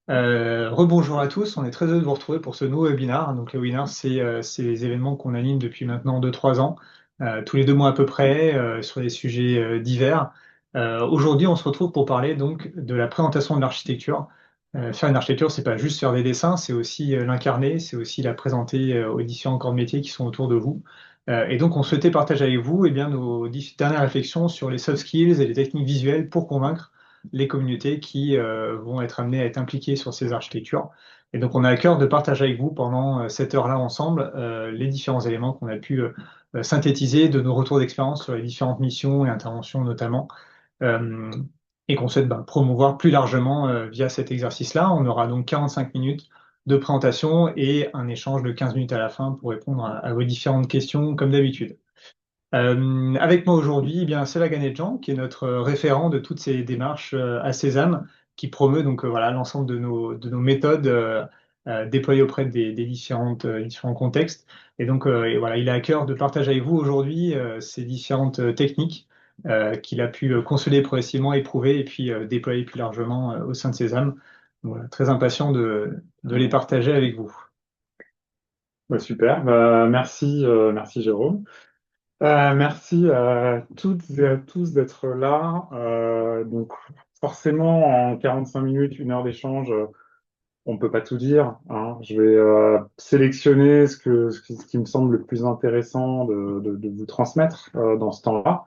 Rebonjour à tous, on est très heureux de vous retrouver pour ce nouveau webinaire. Donc, le webinaire, c'est les événements qu'on anime depuis maintenant 2-3 ans, tous les 2 mois à peu près, sur des sujets divers. Aujourd'hui, on se retrouve pour parler donc de la présentation de l'architecture. Faire une architecture, c'est pas juste faire des dessins, c'est aussi l'incarner, c'est aussi la présenter aux différents corps de métier qui sont autour de vous. Et donc, on souhaitait partager avec vous eh bien, nos dernières réflexions sur les soft skills et les techniques visuelles pour convaincre les communautés qui vont être amenées à être impliquées sur ces architectures. Et donc, on a à cœur de partager avec vous pendant cette heure-là ensemble les différents éléments qu'on a pu synthétiser de nos retours d'expérience sur les différentes missions et interventions notamment, euh, et qu'on souhaite promouvoir plus largement via cet exercice-là. On aura donc 45 minutes de présentation et un échange de 15 minutes à la fin pour répondre à vos différentes questions comme d'habitude. Avec moi aujourd'hui, eh bien, c'est la Ganetjan, qui est notre référent de toutes ces démarches à Sésame, qui promeut donc voilà l'ensemble de nos méthodes déployées auprès des différents contextes. Et donc et voilà, il a à cœur de partager avec vous aujourd'hui ces différentes techniques qu'il a pu consolider progressivement, éprouver et puis déployer plus largement au sein de Sésame. Donc, voilà, très impatient de les partager avec vous. Bah, super, merci Jérôme. Merci à toutes et à tous d'être là. Donc forcément, en 45 minutes, 1 heure d'échange, on ne peut pas tout dire, hein. Je vais sélectionner ce qui me semble le plus intéressant de vous transmettre dans ce temps-là.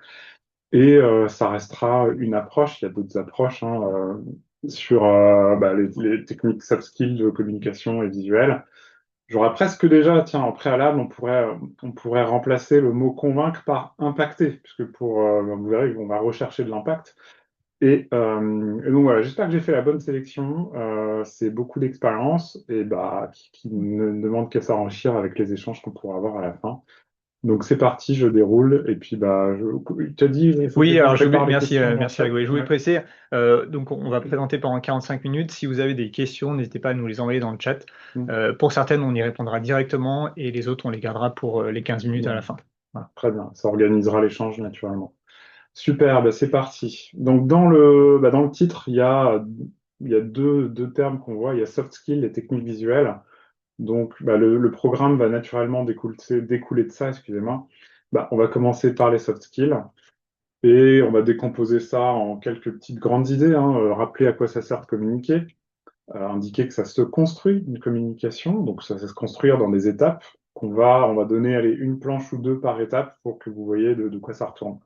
Et ça restera une approche, il y a d'autres approches hein, sur les techniques soft skills de communication et visuelle. J'aurais presque déjà, tiens, en préalable, on pourrait remplacer le mot convaincre par impacter, puisque vous verrez, on va rechercher de l'impact. Et donc voilà, j'espère que j'ai fait la bonne sélection. C'est beaucoup d'expérience et qui ne demande qu'à s'enrichir avec les échanges qu'on pourra avoir à la fin. Donc c'est parti, je déroule. Et puis tu as dit, il faut que Oui, je alors prépare les merci, questions dans le merci chat. Grégory. Je voulais Ouais. préciser, donc on va présenter pendant 45 minutes. Si vous avez des questions, n'hésitez pas à nous les envoyer dans le chat. Mm. Pour certaines, on y répondra directement et les autres, on les gardera pour les 15 minutes à la Bon, fin. Voilà. très bien, ça organisera l'échange naturellement. Super, c'est parti. Donc dans le titre, il y a deux termes qu'on voit, il y a soft skills et techniques visuelles. Donc le programme va naturellement découler de ça, excusez-moi. On va commencer par les soft skills et on va décomposer ça en quelques petites grandes idées, hein. Rappeler à quoi ça sert de communiquer, indiquer que ça se construit une communication, donc ça va se construire dans des étapes on va donner allez, une planche ou deux par étape pour que vous voyez de quoi ça retourne.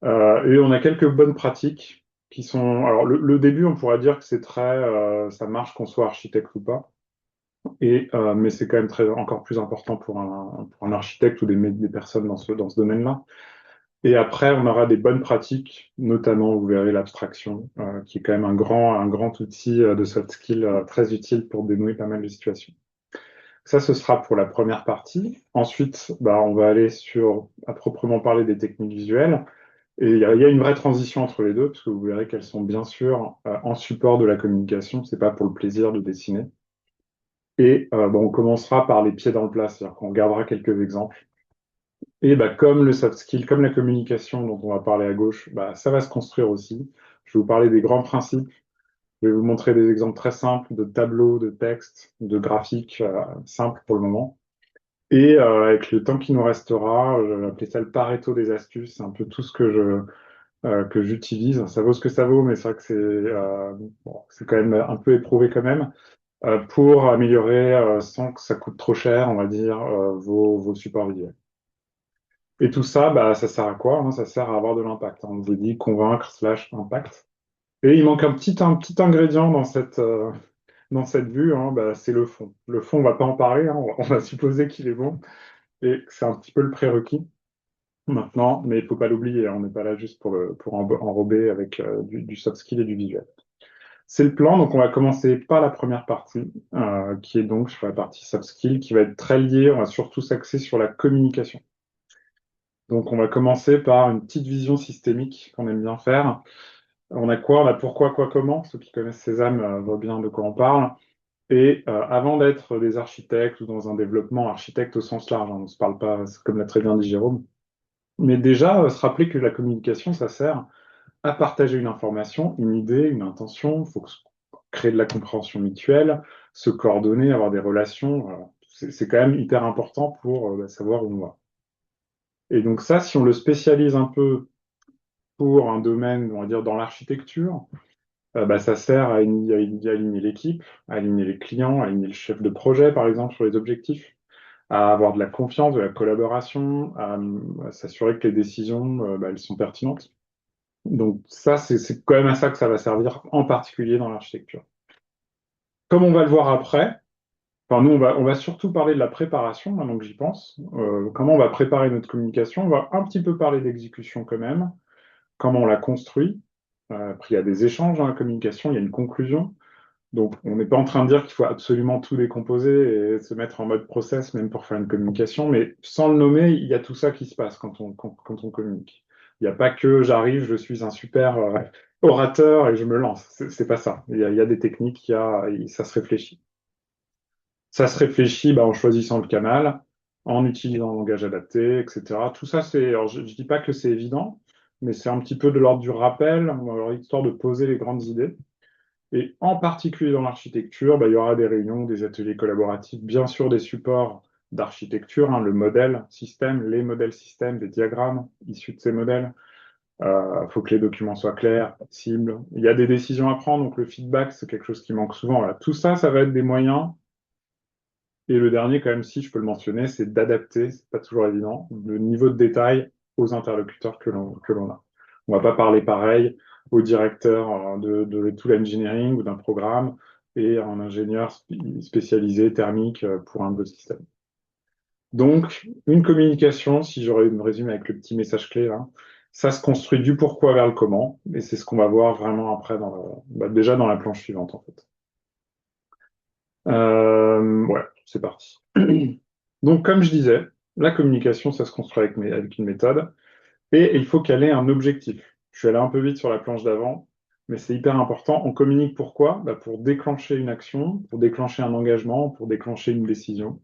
Et on a quelques bonnes pratiques qui sont. Alors, le début, on pourrait dire que c'est très. Ça marche qu'on soit architecte ou pas. Mais c'est quand même encore plus important pour un architecte ou des personnes dans ce domaine-là. Et après, on aura des bonnes pratiques, notamment, vous verrez, l'abstraction, qui est quand même un grand outil de soft skill très utile pour dénouer pas mal de situations. Ça, ce sera pour la première partie. Ensuite, on va aller à proprement parler des techniques visuelles. Et il y a une vraie transition entre les deux, parce que vous verrez qu'elles sont bien sûr en support de la communication, c'est pas pour le plaisir de dessiner. Et on commencera par les pieds dans le plat, c'est-à-dire qu'on regardera quelques exemples. Et comme le soft skill, comme la communication dont on va parler à gauche, ça va se construire aussi. Je vais vous parler des grands principes. Je vais vous montrer des exemples très simples de tableaux, de textes, de graphiques simples pour le moment. Et avec le temps qui nous restera, je vais appeler ça le Pareto des astuces. C'est un peu tout ce que j'utilise. Ça vaut ce que ça vaut, mais c'est vrai que c'est quand même un peu éprouvé quand même, pour améliorer, sans que ça coûte trop cher, on va dire, vos supports visuels. Et tout ça, ça sert à quoi, hein? Ça sert à avoir de l'impact, hein. On vous dit convaincre slash impact. Et il manque un petit ingrédient dans cette vue, hein, c'est le fond. Le fond, on va pas en parler, hein, on va supposer qu'il est bon, et que c'est un petit peu le prérequis maintenant, mais il faut pas l'oublier, hein, on n'est pas là juste pour enrober avec du soft skill et du visuel. C'est le plan, donc on va commencer par la première partie, qui est donc sur la partie soft skill, qui va être très liée, on va surtout s'axer sur la communication. Donc on va commencer par une petite vision systémique qu'on aime bien faire. On a quoi? On a pourquoi, quoi, comment. Ceux qui connaissent Césame voient bien de quoi on parle. Et avant d'être des architectes ou dans un développement architecte au sens large, hein, on ne se parle pas, comme l'a très bien dit Jérôme, mais déjà se rappeler que la communication, ça sert à partager une information, une idée, une intention. créer de la compréhension mutuelle, se coordonner, avoir des relations. Voilà. C'est quand même hyper important pour savoir où on va. Et donc ça, si on le spécialise un peu pour un domaine, on va dire, dans l'architecture, ça sert à aligner l'équipe, à aligner les clients, à aligner le chef de projet, par exemple, sur les objectifs, à avoir de la confiance, de la collaboration, à s'assurer que les décisions, elles sont pertinentes. Donc ça, c'est quand même à ça que ça va servir, en particulier dans l'architecture. Comme on va le voir après, enfin nous, on va surtout parler de la préparation, maintenant que j'y pense. Comment on va préparer notre communication. On va un petit peu parler d'exécution quand même, comment on la construit. Après, il y a des échanges dans la communication, il y a une conclusion. Donc, on n'est pas en train de dire qu'il faut absolument tout décomposer et se mettre en mode process, même pour faire une communication, mais sans le nommer, il y a tout ça qui se passe quand on communique. Il n'y a pas que j'arrive, je suis un super orateur et je me lance. C'est pas ça. Il y a des techniques, ça se réfléchit. Ça se réfléchit en choisissant le canal, en utilisant un langage adapté, etc. Tout ça, alors, je ne dis pas que c'est évident, mais c'est un petit peu de l'ordre du rappel, alors, histoire de poser les grandes idées. Et en particulier dans l'architecture, il y aura des réunions, des ateliers collaboratifs, bien sûr des supports d'architecture, le modèle système, les modèles systèmes, des diagrammes issus de ces modèles. Il faut que les documents soient clairs, cibles. Il y a des décisions à prendre, donc le feedback, c'est quelque chose qui manque souvent. Voilà. Tout ça, ça va être des moyens. Et le dernier, quand même, si je peux le mentionner, c'est d'adapter, c'est pas toujours évident, le niveau de détail aux interlocuteurs que l'on a. On va pas parler pareil au directeur de tout l'engineering ou d'un programme et à un ingénieur spécialisé thermique pour un de vos systèmes. Donc, une communication, si j'aurais me résume avec le petit message clé là, ça se construit du pourquoi vers le comment, et c'est ce qu'on va voir vraiment après déjà dans la planche suivante en fait. Ouais, c'est parti. Donc, comme je disais, la communication, ça se construit avec une méthode et il faut qu'elle ait un objectif. Je suis allé un peu vite sur la planche d'avant, mais c'est hyper important. On communique pourquoi? Pour déclencher une action, pour déclencher un engagement, pour déclencher une décision.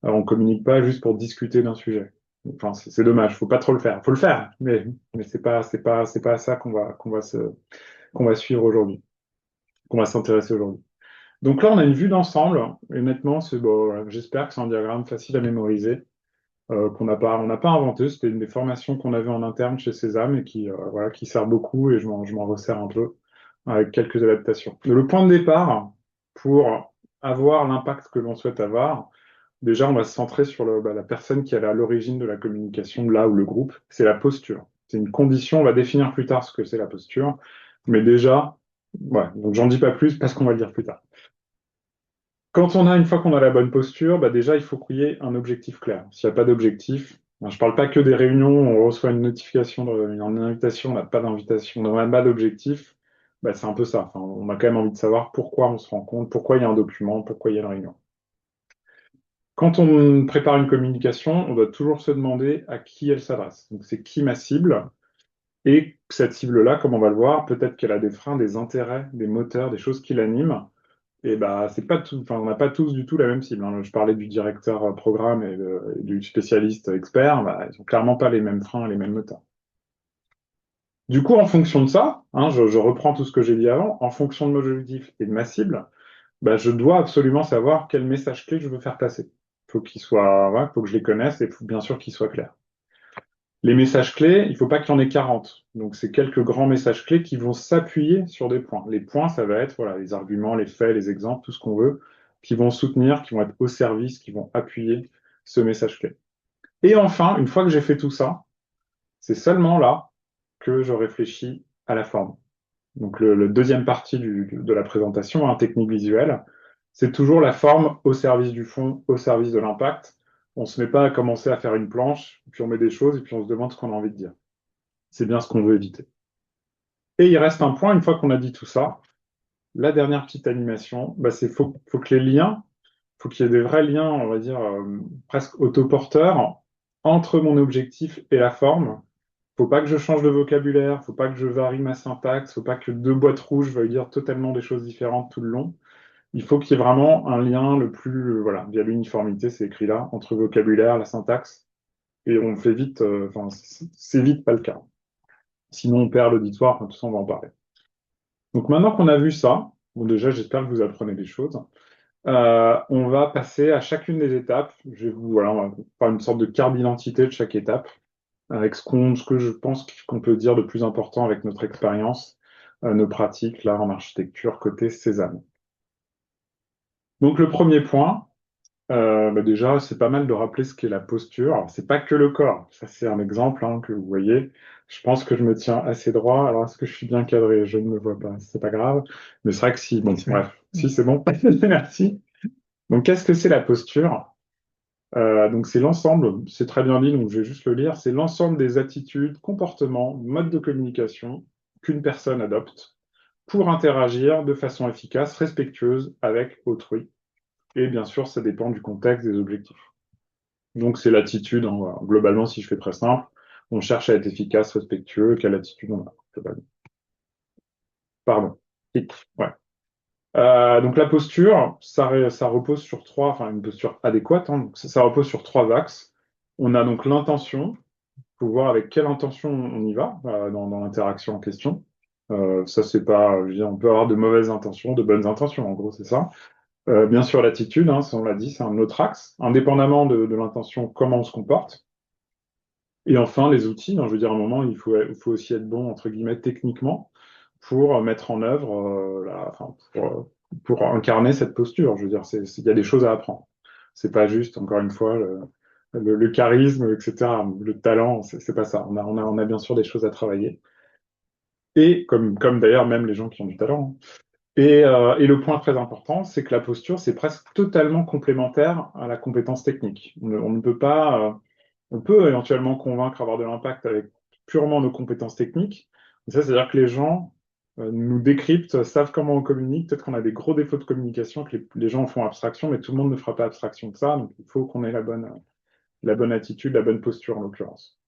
Alors, on communique pas juste pour discuter d'un sujet. Enfin, c'est dommage, faut pas trop le faire. Faut le faire, mais c'est pas à ça qu'on va suivre aujourd'hui, qu'on va s'intéresser aujourd'hui. Donc là, on a une vue d'ensemble. Et honnêtement, bon, j'espère que c'est un diagramme facile à mémoriser, on n'a pas inventé. C'était une des formations qu'on avait en interne chez Sésame et voilà, qui sert beaucoup et je m'en resserre un peu avec quelques adaptations. Le point de départ, pour avoir l'impact que l'on souhaite avoir, déjà, on va se centrer sur la personne qui est à l'origine de la communication, là où le groupe, c'est la posture. C'est une condition, on va définir plus tard ce que c'est la posture, mais déjà, ouais, donc j'en dis pas plus parce qu'on va le dire plus tard. Une fois qu'on a la bonne posture, déjà, il faut qu'il y ait un objectif clair. S'il n'y a pas d'objectif, je ne parle pas que des réunions, on reçoit une notification, une invitation, on n'a pas d'invitation, on n'a pas d'objectif, c'est un peu ça. Enfin, on a quand même envie de savoir pourquoi on se rencontre, pourquoi il y a un document, pourquoi il y a une réunion. Quand on prépare une communication, on doit toujours se demander à qui elle s'adresse. Donc, c'est qui ma cible? Et cette cible-là, comme on va le voir, peut-être qu'elle a des freins, des intérêts, des moteurs, des choses qui l'animent. Et c'est pas tout, enfin, on n'a pas tous du tout la même cible, hein. Je parlais du directeur programme et du spécialiste expert, ils ont clairement pas les mêmes freins, les mêmes moteurs. Du coup, en fonction de ça, je reprends tout ce que j'ai dit avant, en fonction de mon objectif et de ma cible, je dois absolument savoir quel message clé je veux faire passer. Faut qu'il soit, voilà, faut que je les connaisse et faut bien sûr qu'ils soient clairs. Les messages clés, il ne faut pas qu'il y en ait 40. Donc, c'est quelques grands messages clés qui vont s'appuyer sur des points. Les points, ça va être voilà, les arguments, les faits, les exemples, tout ce qu'on veut, qui vont soutenir, qui vont être au service, qui vont appuyer ce message clé. Et enfin, une fois que j'ai fait tout ça, c'est seulement là que je réfléchis à la forme. Donc, le deuxième partie de la présentation, technique visuelle, c'est toujours la forme au service du fond, au service de l'impact. On ne se met pas à commencer à faire une planche, puis on met des choses, et puis on se demande ce qu'on a envie de dire. C'est bien ce qu'on veut éviter. Et il reste un point, une fois qu'on a dit tout ça, la dernière petite animation, c'est faut que les liens, faut qu'il y ait des vrais liens, on va dire, presque autoporteurs entre mon objectif et la forme. Faut pas que je change de vocabulaire, faut pas que je varie ma syntaxe, faut pas que deux boîtes rouges veuillent dire totalement des choses différentes tout le long. Il faut qu'il y ait vraiment un lien le plus, voilà, via l'uniformité, c'est écrit là, entre vocabulaire, la syntaxe, et on fait vite, enfin, c'est vite pas le cas. Sinon, on perd l'auditoire, tout ça, on va en parler. Donc maintenant qu'on a vu ça, Bon, déjà, j'espère que vous apprenez des choses. On va passer à chacune des étapes. Voilà, on va faire une sorte de carte d'identité de chaque étape, avec ce que je pense qu'on peut dire de plus important avec notre expérience, nos pratiques là en architecture côté Cézanne. Donc le premier point, déjà, c'est pas mal de rappeler ce qu'est la posture. Alors, c'est pas que le corps. Ça, c'est un exemple hein, que vous voyez. Je pense que je me tiens assez droit. Alors, est-ce que je suis bien cadré? Je ne me vois pas. C'est pas grave. Mais c'est vrai que si. Bon, C'est bon. bref. Si, c'est bon. Merci. Donc, qu'est-ce que c'est la posture? Donc, c'est l'ensemble. C'est très bien dit, donc je vais juste le lire. C'est l'ensemble des attitudes, comportements, modes de communication qu'une personne adopte pour interagir de façon efficace, respectueuse avec autrui. Et bien sûr, ça dépend du contexte, des objectifs. Donc, c'est l'attitude, hein, voilà. Globalement, si je fais très simple, on cherche à être efficace, respectueux, quelle attitude on a, globalement. Pardon. Ouais. Donc, la posture, ça repose sur enfin, une posture adéquate, hein, donc ça repose sur trois axes. On a donc l'intention, il faut voir avec quelle intention on y va dans l'interaction en question. Ça, c'est pas, je veux dire, on peut avoir de mauvaises intentions, de bonnes intentions, en gros, c'est ça. Bien sûr, l'attitude, hein, ça, on l'a dit, c'est un autre axe, indépendamment de l'intention, comment on se comporte. Et enfin, les outils, hein, je veux dire, à un moment, il faut aussi être bon, entre guillemets, techniquement, pour mettre en œuvre, enfin, pour incarner cette posture. Je veux dire, il y a des choses à apprendre. C'est pas juste, encore une fois, le charisme, etc., le talent, c'est pas ça. On a bien sûr des choses à travailler. Et comme d'ailleurs, même les gens qui ont du talent, hein. Et le point très important, c'est que la posture, c'est presque totalement complémentaire à la compétence technique. On ne peut pas, on peut éventuellement convaincre, avoir de l'impact avec purement nos compétences techniques. Mais ça, c'est-à-dire que les gens nous décryptent, savent comment on communique. Peut-être qu'on a des gros défauts de communication, que les gens en font abstraction, mais tout le monde ne fera pas abstraction de ça. Donc, il faut qu'on ait la bonne attitude, la bonne posture en l'occurrence.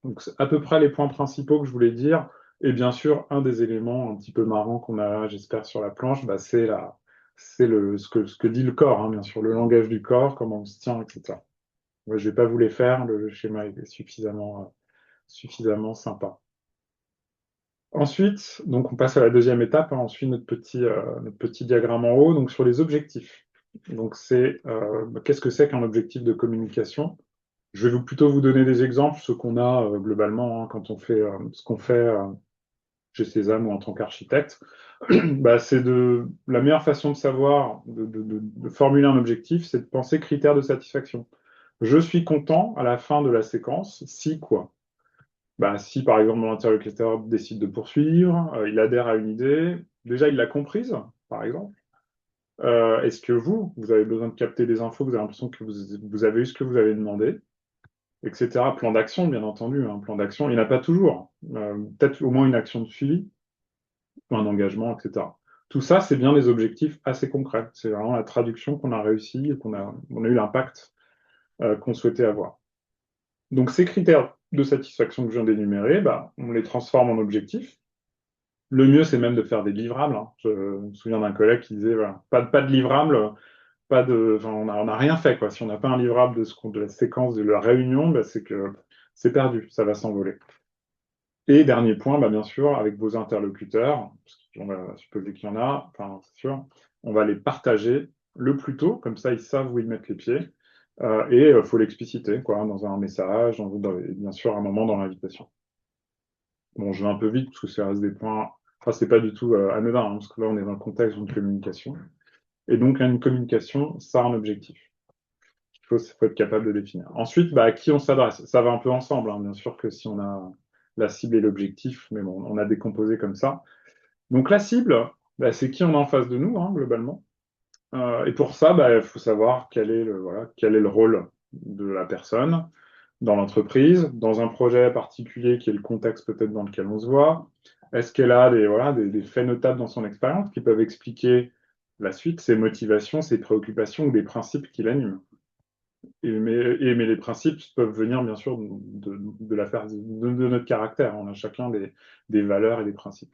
Donc, c'est à peu près les points principaux que je voulais dire. Et bien sûr, un des éléments un petit peu marrants qu'on a, j'espère, sur la planche, bah, ce que dit le corps, hein, bien sûr, le langage du corps, comment on se tient, etc. Ouais, je vais pas vous les faire, le schéma est suffisamment sympa. Ensuite, donc on passe à la deuxième étape, hein, on suit notre petit diagramme en haut, donc sur les objectifs. Donc qu'est-ce que c'est qu'un objectif de communication? Je vais plutôt vous donner des exemples, ce qu'on a globalement hein, quand on fait ce qu'on fait chez Cézanne ou en tant qu'architecte. Bah, la meilleure façon de savoir, de formuler un objectif, c'est de penser critères de satisfaction. Je suis content à la fin de la séquence, si quoi? Bah, si par exemple mon interlocuteur décide de poursuivre, il adhère à une idée, déjà il l'a comprise, par exemple. Est-ce que vous avez besoin de capter des infos, vous avez l'impression que vous avez eu ce que vous avez demandé, etc. Plan d'action, bien entendu, un plan d'action, il n'y en a pas toujours. Peut-être au moins une action de suivi, ou un engagement, etc. Tout ça, c'est bien des objectifs assez concrets. C'est vraiment la traduction qu'on a réussi et on a eu l'impact qu'on souhaitait avoir. Donc ces critères de satisfaction que je viens d'énumérer, bah, on les transforme en objectifs. Le mieux, c'est même de faire des livrables, hein. Je me souviens d'un collègue qui disait, voilà, pas de livrable, enfin, on a rien fait, quoi. Si on n'a pas un livrable de la séquence de la réunion, bah, c'est que c'est perdu, ça va s'envoler. Et dernier point, bah, bien sûr, avec vos interlocuteurs, parce qu'on va supposer qu'il y en a, enfin, c'est sûr, on va les partager le plus tôt, comme ça ils savent où ils mettent les pieds, et il faut l'expliciter, quoi, dans un message, bien sûr, à un moment dans l'invitation. Bon, je vais un peu vite, parce que ça reste des points, enfin, c'est pas du tout anodin, hein, parce que là, on est dans le contexte d'une communication. Et donc, une communication, ça a un objectif. Faut être capable de définir. Ensuite, bah, à qui on s'adresse? Ça va un peu ensemble, hein. Bien sûr que si on a la cible et l'objectif, mais bon, on a décomposé comme ça. Donc la cible, bah, c'est qui on a en face de nous, hein, globalement. Et pour ça, bah, il faut savoir quel est le rôle de la personne dans l'entreprise, dans un projet particulier qui est le contexte peut-être dans lequel on se voit. Est-ce qu'elle a des faits notables dans son expérience qui peuvent expliquer la suite, ses motivations, ses préoccupations ou des principes qui l'animent? Mais les principes peuvent venir bien sûr de notre caractère. On a chacun des valeurs et des principes.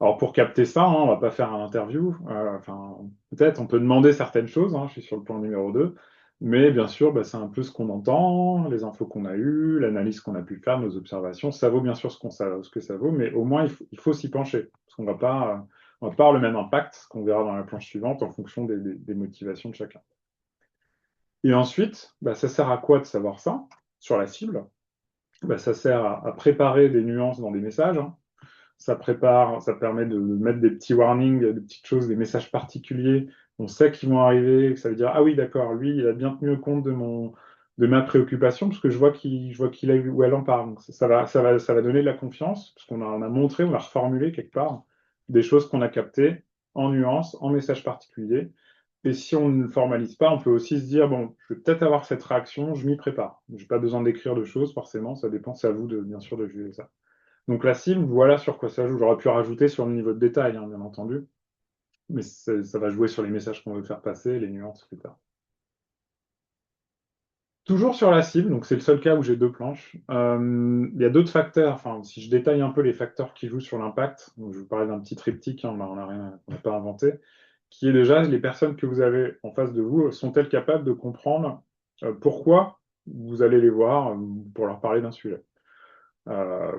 Alors pour capter ça, hein, on va pas faire un interview. Enfin, peut-être on peut demander certaines choses. Hein, je suis sur le point numéro 2. Mais bien sûr, bah, c'est un peu ce qu'on entend, les infos qu'on a eues, l'analyse qu'on a pu faire, nos observations. Ça vaut bien sûr ce que ça vaut, mais au moins il faut s'y pencher. Parce qu'on va pas, par le même impact, ce qu'on verra dans la planche suivante, en fonction des motivations de chacun. Et ensuite, ça sert à quoi de savoir ça sur la cible? Ça sert à préparer des nuances dans des messages, hein. Ça prépare, ça permet de mettre des petits warnings, des petites choses, des messages particuliers. On sait qu'ils vont arriver, que ça veut dire, ah oui, d'accord, lui, il a bien tenu compte de ma préoccupation, parce que je vois qu'il a où elle en parle. Donc, ça va donner de la confiance, parce on a montré, on a reformulé quelque part des choses qu'on a captées en nuances, en messages particuliers. Et si on ne le formalise pas, on peut aussi se dire, bon, je vais peut-être avoir cette réaction, je m'y prépare. Je n'ai pas besoin d'écrire de choses, forcément, ça dépend, c'est à vous, bien sûr, de juger ça. Donc la cible, voilà sur quoi ça joue. J'aurais pu rajouter sur le niveau de détail, hein, bien entendu, mais ça va jouer sur les messages qu'on veut faire passer, les nuances, etc. Toujours sur la cible, donc c'est le seul cas où j'ai deux planches. Il y a d'autres facteurs, enfin, si je détaille un peu les facteurs qui jouent sur l'impact, donc je vous parlais d'un petit triptyque, hein, on n'a pas inventé, qui est déjà les personnes que vous avez en face de vous, sont-elles capables de comprendre pourquoi vous allez les voir pour leur parler d'un sujet. Euh,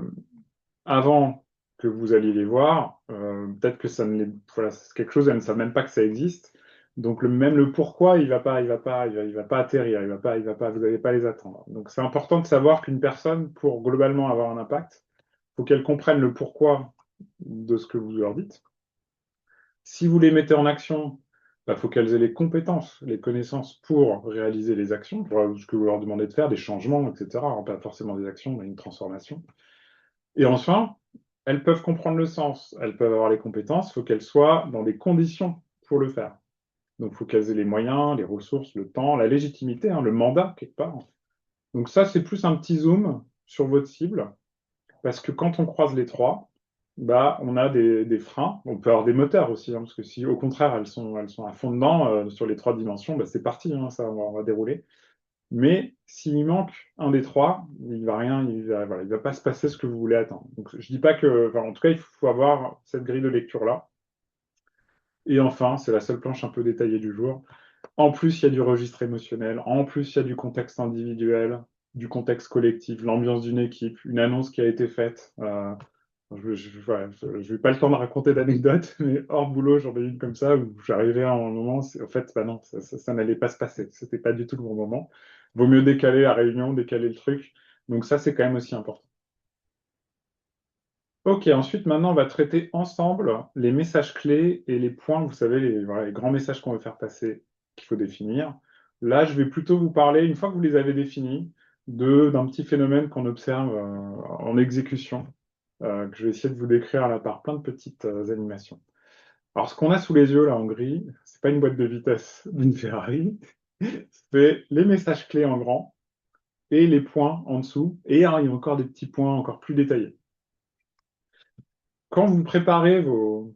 Avant que vous alliez les voir, peut-être que ça ne les, voilà, c'est quelque chose, elles ne savent même pas que ça existe. Donc même le pourquoi, il va pas atterrir, vous n'allez pas les attendre. Donc c'est important de savoir qu'une personne, pour globalement avoir un impact, il faut qu'elle comprenne le pourquoi de ce que vous leur dites. Si vous les mettez en action, il faut qu'elles aient les compétences, les connaissances pour réaliser les actions, pour ce que vous leur demandez de faire, des changements, etc. Alors, pas forcément des actions, mais une transformation. Et enfin, elles peuvent comprendre le sens, elles peuvent avoir les compétences, il faut qu'elles soient dans des conditions pour le faire. Donc, il faut qu'elles aient les moyens, les ressources, le temps, la légitimité, hein, le mandat, quelque part. Donc ça, c'est plus un petit zoom sur votre cible, parce que quand on croise les trois, on a des freins. On peut avoir des moteurs aussi, hein, parce que si au contraire, elles sont à fond dedans sur les trois dimensions, c'est parti, hein, ça, on va dérouler. Mais s'il manque un des trois, il va rien, voilà, il va pas se passer ce que vous voulez attendre. Donc, je dis pas que, enfin, en tout cas, il faut avoir cette grille de lecture-là. Et enfin, c'est la seule planche un peu détaillée du jour. En plus, il y a du registre émotionnel. En plus, il y a du contexte individuel, du contexte collectif, l'ambiance d'une équipe, une annonce qui a été faite. Voilà, je n'ai pas le temps de raconter d'anecdotes, mais hors boulot, j'en ai une comme ça où j'arrivais à un moment, en fait, non, ça n'allait pas se passer. C'était pas du tout le bon moment. Vaut mieux décaler la réunion, décaler le truc. Donc ça, c'est quand même aussi important. Ok, ensuite, maintenant, on va traiter ensemble les messages clés et les points, vous savez, voilà, les grands messages qu'on veut faire passer, qu'il faut définir. Là, je vais plutôt vous parler, une fois que vous les avez définis, d'un petit phénomène qu'on observe en exécution, que je vais essayer de vous décrire là par plein de petites animations. Alors, ce qu'on a sous les yeux là en gris, c'est pas une boîte de vitesse d'une Ferrari, c'est les messages clés en grand et les points en dessous. Et il y a encore des petits points encore plus détaillés. Quand vous préparez vos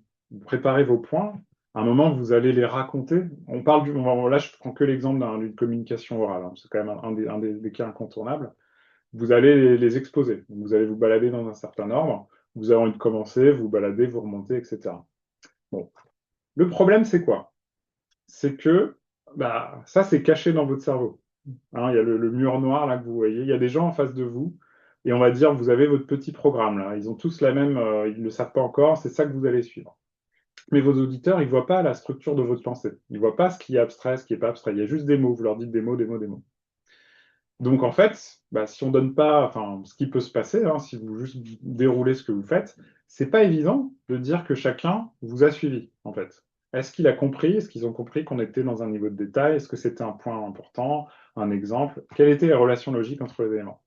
points, à un moment, vous allez les raconter. Là, je prends que l'exemple d'une communication orale, hein. C'est quand même des cas incontournables. Vous allez les exposer. Vous allez vous balader dans un certain ordre. Vous avez envie de commencer, vous baladez, vous remontez, etc. Bon. Le problème, c'est quoi? C'est que ça, c'est caché dans votre cerveau. Hein, il y a le mur noir là que vous voyez. Il y a des gens en face de vous. Et on va dire, vous avez votre petit programme là. Ils ont tous la même, ils ne le savent pas encore. C'est ça que vous allez suivre. Mais vos auditeurs, ils ne voient pas la structure de votre pensée. Ils ne voient pas ce qui est abstrait, ce qui n'est pas abstrait. Il y a juste des mots. Vous leur dites des mots, des mots, des mots. Donc en fait, si on donne pas, enfin, ce qui peut se passer, hein, si vous juste déroulez ce que vous faites, c'est pas évident de dire que chacun vous a suivi, en fait. Est-ce qu'il a compris? Est-ce qu'ils ont compris qu'on était dans un niveau de détail? Est-ce que c'était un point important, un exemple? Quelle était la relation logique entre les éléments?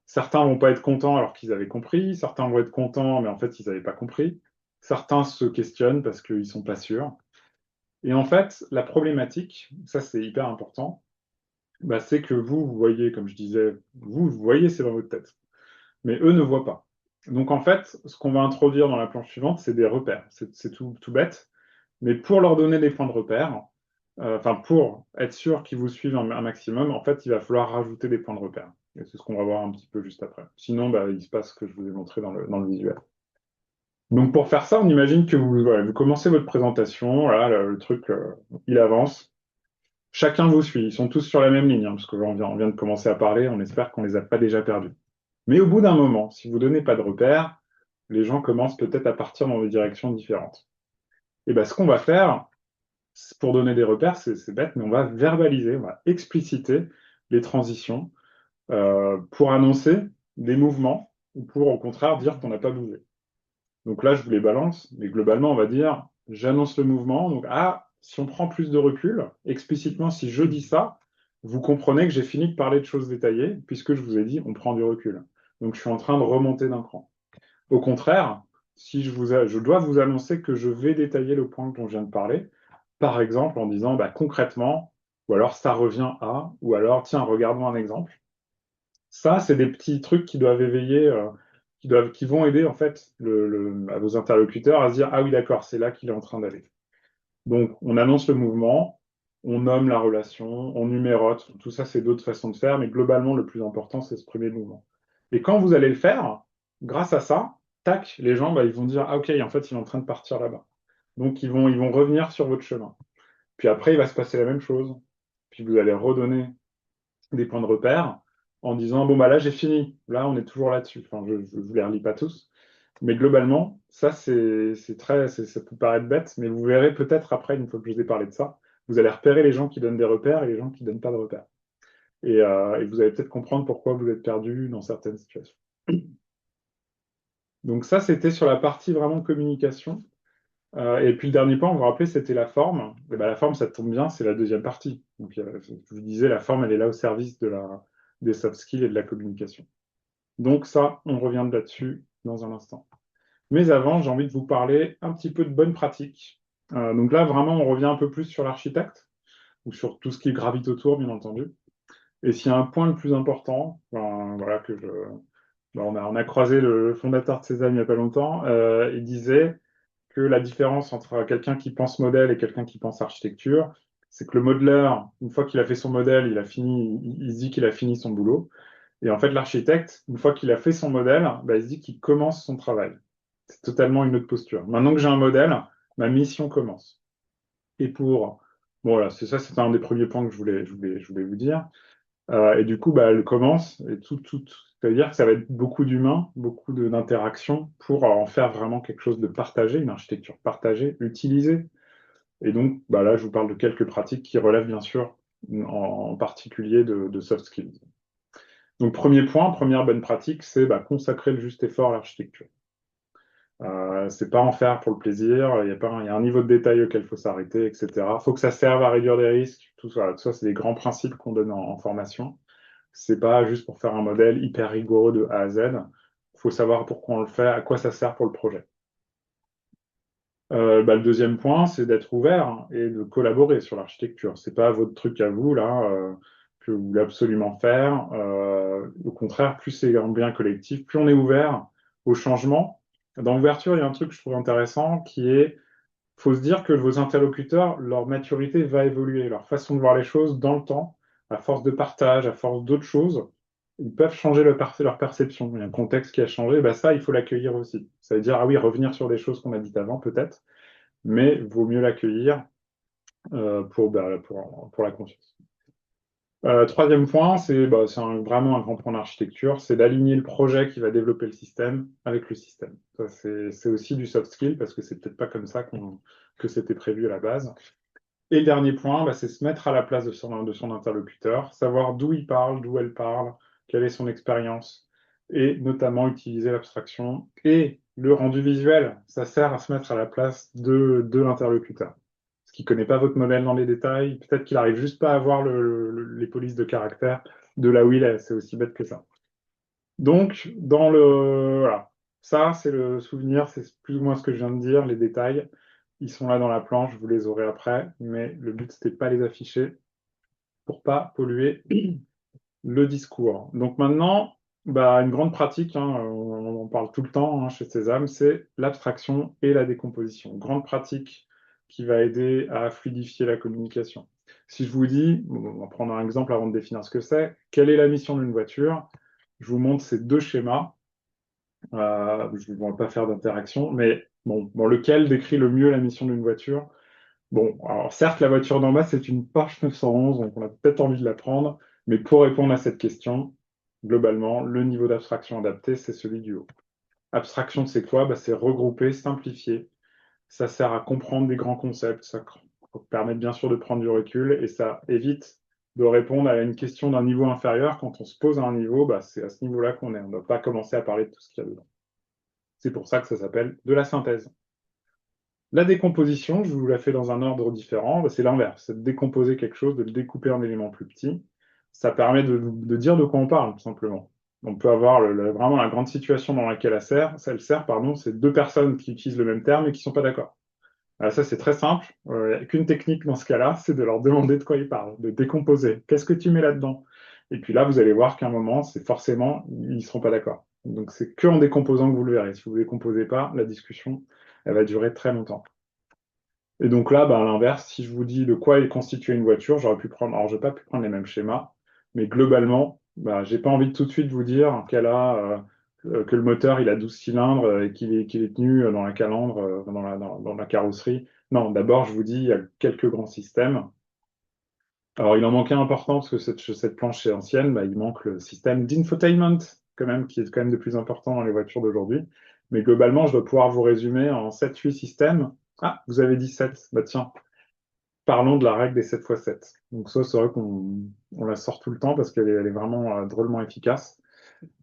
Certains vont pas être contents alors qu'ils avaient compris, certains vont être contents, mais en fait, ils n'avaient pas compris. Certains se questionnent parce qu'ils sont pas sûrs. Et en fait, la problématique, ça c'est hyper important, c'est que vous voyez, comme je disais, vous voyez, c'est dans votre tête. Mais eux ne voient pas. Donc en fait, ce qu'on va introduire dans la planche suivante, c'est des repères. C'est tout bête. Mais pour leur donner des points de repère, enfin pour être sûr qu'ils vous suivent un maximum, en fait, il va falloir rajouter des points de repère. Et c'est ce qu'on va voir un petit peu juste après. Sinon, il se passe ce que je vous ai montré dans le visuel. Donc pour faire ça, on imagine que vous commencez votre présentation, voilà, le truc, il avance. Chacun vous suit. Ils sont tous sur la même ligne, hein, parce on vient de commencer à parler. On espère qu'on ne les a pas déjà perdus. Mais au bout d'un moment, si vous ne donnez pas de repères, les gens commencent peut-être à partir dans des directions différentes. Et ben, ce qu'on va faire, pour donner des repères, c'est bête, mais on va verbaliser, on va expliciter les transitions pour annoncer des mouvements ou pour au contraire dire qu'on n'a pas bougé. Donc là, je vous les balance, mais globalement, on va dire, j'annonce le mouvement. Donc, ah, si on prend plus de recul, explicitement, si je dis ça, vous comprenez que j'ai fini de parler de choses détaillées, puisque je vous ai dit, on prend du recul. Donc, je suis en train de remonter d'un cran. Au contraire, si je dois vous annoncer que je vais détailler le point dont je viens de parler, par exemple en disant bah, concrètement, ou alors ça revient à, ou alors tiens, regardons un exemple. Ça, c'est des petits trucs qui doivent éveiller, qui vont aider en fait à vos interlocuteurs à se dire ah oui d'accord, c'est là qu'il est en train d'aller. Donc on annonce le mouvement, on nomme la relation, on numérote. Tout ça, c'est d'autres façons de faire, mais globalement le plus important, c'est ce premier mouvement. Et quand vous allez le faire, grâce à ça, tac, les gens bah, ils vont dire ah ok, en fait il est en train de partir là-bas. Donc ils vont revenir sur votre chemin. Puis après, il va se passer la même chose. Puis vous allez redonner des points de repère en disant bon bah là j'ai fini, là on est toujours là-dessus. Enfin, je vous les relis pas tous, mais globalement ça ça peut paraître bête, mais vous verrez peut-être après une fois que je vous ai parlé de ça, vous allez repérer les gens qui donnent des repères et les gens qui donnent pas de repères. Et vous allez peut-être comprendre pourquoi vous êtes perdu dans certaines situations. Donc ça c'était sur la partie vraiment communication. Et puis le dernier point, vous vous rappelez, c'était la forme. Et ben, la forme, ça tombe bien, c'est la deuxième partie. Donc, je vous disais, la forme, elle est là au service des soft skills et de la communication. Donc ça, on revient là-dessus dans un instant. Mais avant, j'ai envie de vous parler un petit peu de bonnes pratiques. Donc là, vraiment, on revient un peu plus sur l'architecte, ou sur tout ce qui gravite autour, bien entendu. Et s'il y a un point le plus important, ben, voilà, ben, on a croisé le fondateur de Cézanne il n'y a pas longtemps, il disait que la différence entre quelqu'un qui pense modèle et quelqu'un qui pense architecture, c'est que le modeleur, une fois qu'il a fait son modèle, il a fini, il se dit qu'il a fini son boulot. Et en fait, l'architecte, une fois qu'il a fait son modèle, bah, il se dit qu'il commence son travail. C'est totalement une autre posture. Maintenant que j'ai un modèle, ma mission commence. Et bon, voilà, c'est ça, c'était un des premiers points que je voulais vous dire. Et du coup, bah, elle commence, et ça veut dire que ça va être beaucoup d'humains, beaucoup d'interactions pour en faire vraiment quelque chose de partagé, une architecture partagée, utilisée. Et donc, bah, là, je vous parle de quelques pratiques qui relèvent bien sûr en particulier de soft skills. Donc, premier point, première bonne pratique, c'est bah, consacrer le juste effort à l'architecture. C'est pas en faire pour le plaisir, il y a un niveau de détail auquel il faut s'arrêter, etc. Il faut que ça serve à réduire des risques, tout ça c'est des grands principes qu'on donne en formation. C'est pas juste pour faire un modèle hyper rigoureux de A à Z. Il faut savoir pourquoi on le fait, à quoi ça sert pour le projet. Bah, le deuxième point, c'est d'être ouvert et de collaborer sur l'architecture. C'est pas votre truc à vous là que vous voulez absolument faire. Au contraire, plus c'est un bien collectif, plus on est ouvert au changement. Dans l'ouverture, il y a un truc que je trouve intéressant qui est, faut se dire que vos interlocuteurs, leur maturité va évoluer, leur façon de voir les choses dans le temps, à force de partage, à force d'autres choses, ils peuvent changer leur perception. Il y a un contexte qui a changé, bah ça, il faut l'accueillir aussi. Ça veut dire, ah oui, revenir sur des choses qu'on a dites avant, peut-être, mais vaut mieux l'accueillir pour la confiance. Troisième point, vraiment un grand point d'architecture, c'est d'aligner le projet qui va développer le système avec le système. Ça, c'est aussi du soft skill parce que c'est peut-être pas comme ça que c'était prévu à la base. Et le dernier point, bah, c'est se mettre à la place de son interlocuteur, savoir d'où il parle, d'où elle parle, quelle est son expérience, et notamment utiliser l'abstraction et le rendu visuel. Ça sert à se mettre à la place de l'interlocuteur. Parce qu'il ne connaît pas votre modèle dans les détails, peut-être qu'il n'arrive juste pas à voir les polices de caractère de là où il est. C'est aussi bête que ça. Donc, voilà. Ça, c'est le souvenir, c'est plus ou moins ce que je viens de dire, les détails. Ils sont là dans la planche, vous les aurez après, mais le but, c'était pas les afficher pour pas polluer le discours. Donc maintenant, bah, une grande pratique, hein, on en parle tout le temps hein, chez Sésame, c'est l'abstraction et la décomposition. Grande pratique qui va aider à fluidifier la communication. Si je vous dis, on va prendre un exemple avant de définir ce que c'est, quelle est la mission d'une voiture? Je vous montre ces deux schémas. Je ne vais pas faire d'interaction, mais bon, lequel décrit le mieux la mission d'une voiture? Bon, alors certes, la voiture d'en bas, c'est une Porsche 911, donc on a peut-être envie de la prendre, mais pour répondre à cette question, globalement, le niveau d'abstraction adapté, c'est celui du haut. Abstraction, c'est quoi? Bah, c'est regrouper, simplifier. Ça sert à comprendre des grands concepts, ça permet bien sûr de prendre du recul et ça évite de répondre à une question d'un niveau inférieur. Quand on se pose à un niveau, bah, c'est à ce niveau-là qu'on est. On ne doit pas commencer à parler de tout ce qu'il y a dedans. C'est pour ça que ça s'appelle de la synthèse. La décomposition, je vous la fais dans un ordre différent, bah, c'est l'inverse, c'est de décomposer quelque chose, de le découper en éléments plus petits. Ça permet de dire de quoi on parle, tout simplement. On peut avoir vraiment la grande situation dans laquelle elle sert, pardon, c'est deux personnes qui utilisent le même terme et qui ne sont pas d'accord. Ça, c'est très simple. Il n'y a qu'une technique dans ce cas-là, c'est de leur demander de quoi ils parlent, de décomposer. Qu'est-ce que tu mets là-dedans? Et puis là, vous allez voir qu'à un moment, c'est forcément, ils ne seront pas d'accord. Donc, c'est que en décomposant que vous le verrez. Si vous ne décomposez pas, la discussion, elle va durer très longtemps. Et donc là, bah, à l'inverse, si je vous dis de quoi est constituée une voiture, j'aurais pu prendre, alors je n'ai pas pu prendre les mêmes schémas, mais globalement, bah, j'ai pas envie de tout de suite vous dire que le moteur il a 12 cylindres et qu'il est tenu dans la calandre, dans la carrosserie. Non, d'abord, je vous dis, il y a quelques grands systèmes. Alors, il en manque un important parce que cette planche est ancienne, bah, il manque le système d'infotainment, quand même, qui est quand même de plus important dans les voitures d'aujourd'hui. Mais globalement, je dois pouvoir vous résumer en 7-8 systèmes. Ah, vous avez dit 7. Bah tiens, parlons de la règle des 7 x 7. Donc ça, c'est vrai qu'on la sort tout le temps parce elle est vraiment drôlement efficace.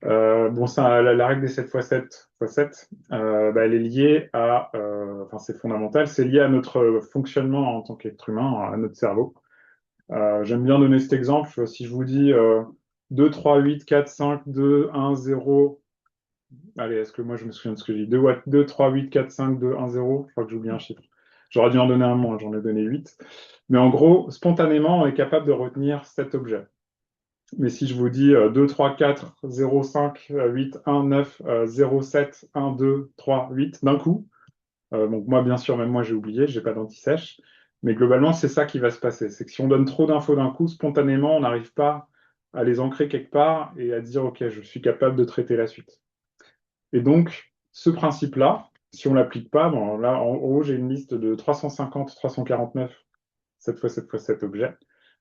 Bon, ça, la règle des 7 x 7 x 7, bah, elle est liée enfin c'est fondamental, c'est lié à notre fonctionnement en tant qu'être humain, à notre cerveau. J'aime bien donner cet exemple. Si je vous dis 2, 3, 8, 4, 5, 2, 1, 0. Allez, est-ce que moi je me souviens de ce que j'ai dit? 2, 3, 8, 4, 5, 2, 1, 0. Je crois que j'ai oublié un chiffre. J'aurais dû en donner un moins, j'en ai donné 8. Mais en gros, spontanément, on est capable de retenir cet objet. Mais si je vous dis 2, 3, 4, 0, 5, 8, 1, 9, 0, 7, 1, 2, 3, 8, d'un coup, donc moi, bien sûr, même moi, j'ai oublié, j'ai pas d'anti-sèche. Mais globalement, c'est ça qui va se passer. C'est que si on donne trop d'infos d'un coup, spontanément, on n'arrive pas à les ancrer quelque part et à dire, OK, je suis capable de traiter la suite. Et donc, ce principe-là, si on l'applique pas, bon, là, en haut, j'ai une liste de 350, 349, 7 fois 7 fois 7 objets.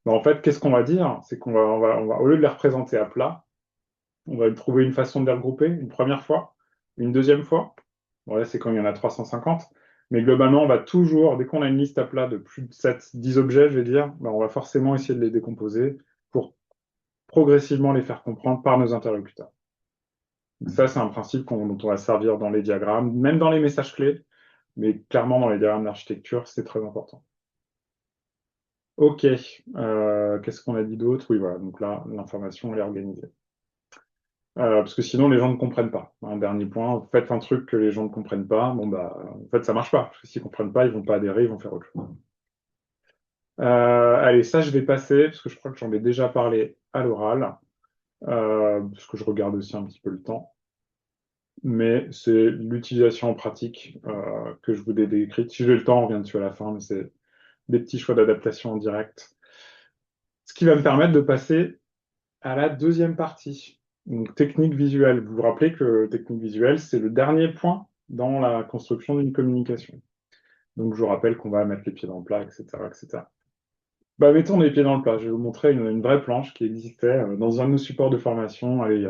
Ben, en fait, qu'est-ce qu'on va dire? C'est au lieu de les représenter à plat, on va trouver une façon de les regrouper une première fois, une deuxième fois. Bon, là, c'est quand il y en a 350. Mais globalement, on va toujours, dès qu'on a une liste à plat de plus de 7, 10 objets, je vais dire, ben, on va forcément essayer de les décomposer pour progressivement les faire comprendre par nos interlocuteurs. Donc ça, c'est un principe dont on va servir dans les diagrammes, même dans les messages clés, mais clairement dans les diagrammes d'architecture, c'est très important. OK, qu'est-ce qu'on a dit d'autre? Oui, voilà, donc là, l'information, elle est organisée. Parce que sinon, les gens ne comprennent pas. Un dernier point, faites un truc que les gens ne comprennent pas, bon bah, en fait, ça marche pas. Parce que s'ils comprennent pas, ils vont pas adhérer, ils vont faire autre chose. Allez, ça, je vais passer, parce que je crois que j'en ai déjà parlé à l'oral, parce que je regarde aussi un petit peu le temps. Mais c'est l'utilisation en pratique que je vous ai décrite. Si j'ai le temps, on revient dessus à la fin, mais c'est des petits choix d'adaptation en direct. Ce qui va me permettre de passer à la deuxième partie. Donc, technique visuelle. Vous vous rappelez que technique visuelle, c'est le dernier point dans la construction d'une communication. Donc, je vous rappelle qu'on va mettre les pieds dans le plat, etc., etc. Bah, mettons les pieds dans le plat. Je vais vous montrer une vraie planche qui existait dans un de nos supports de formation, allez,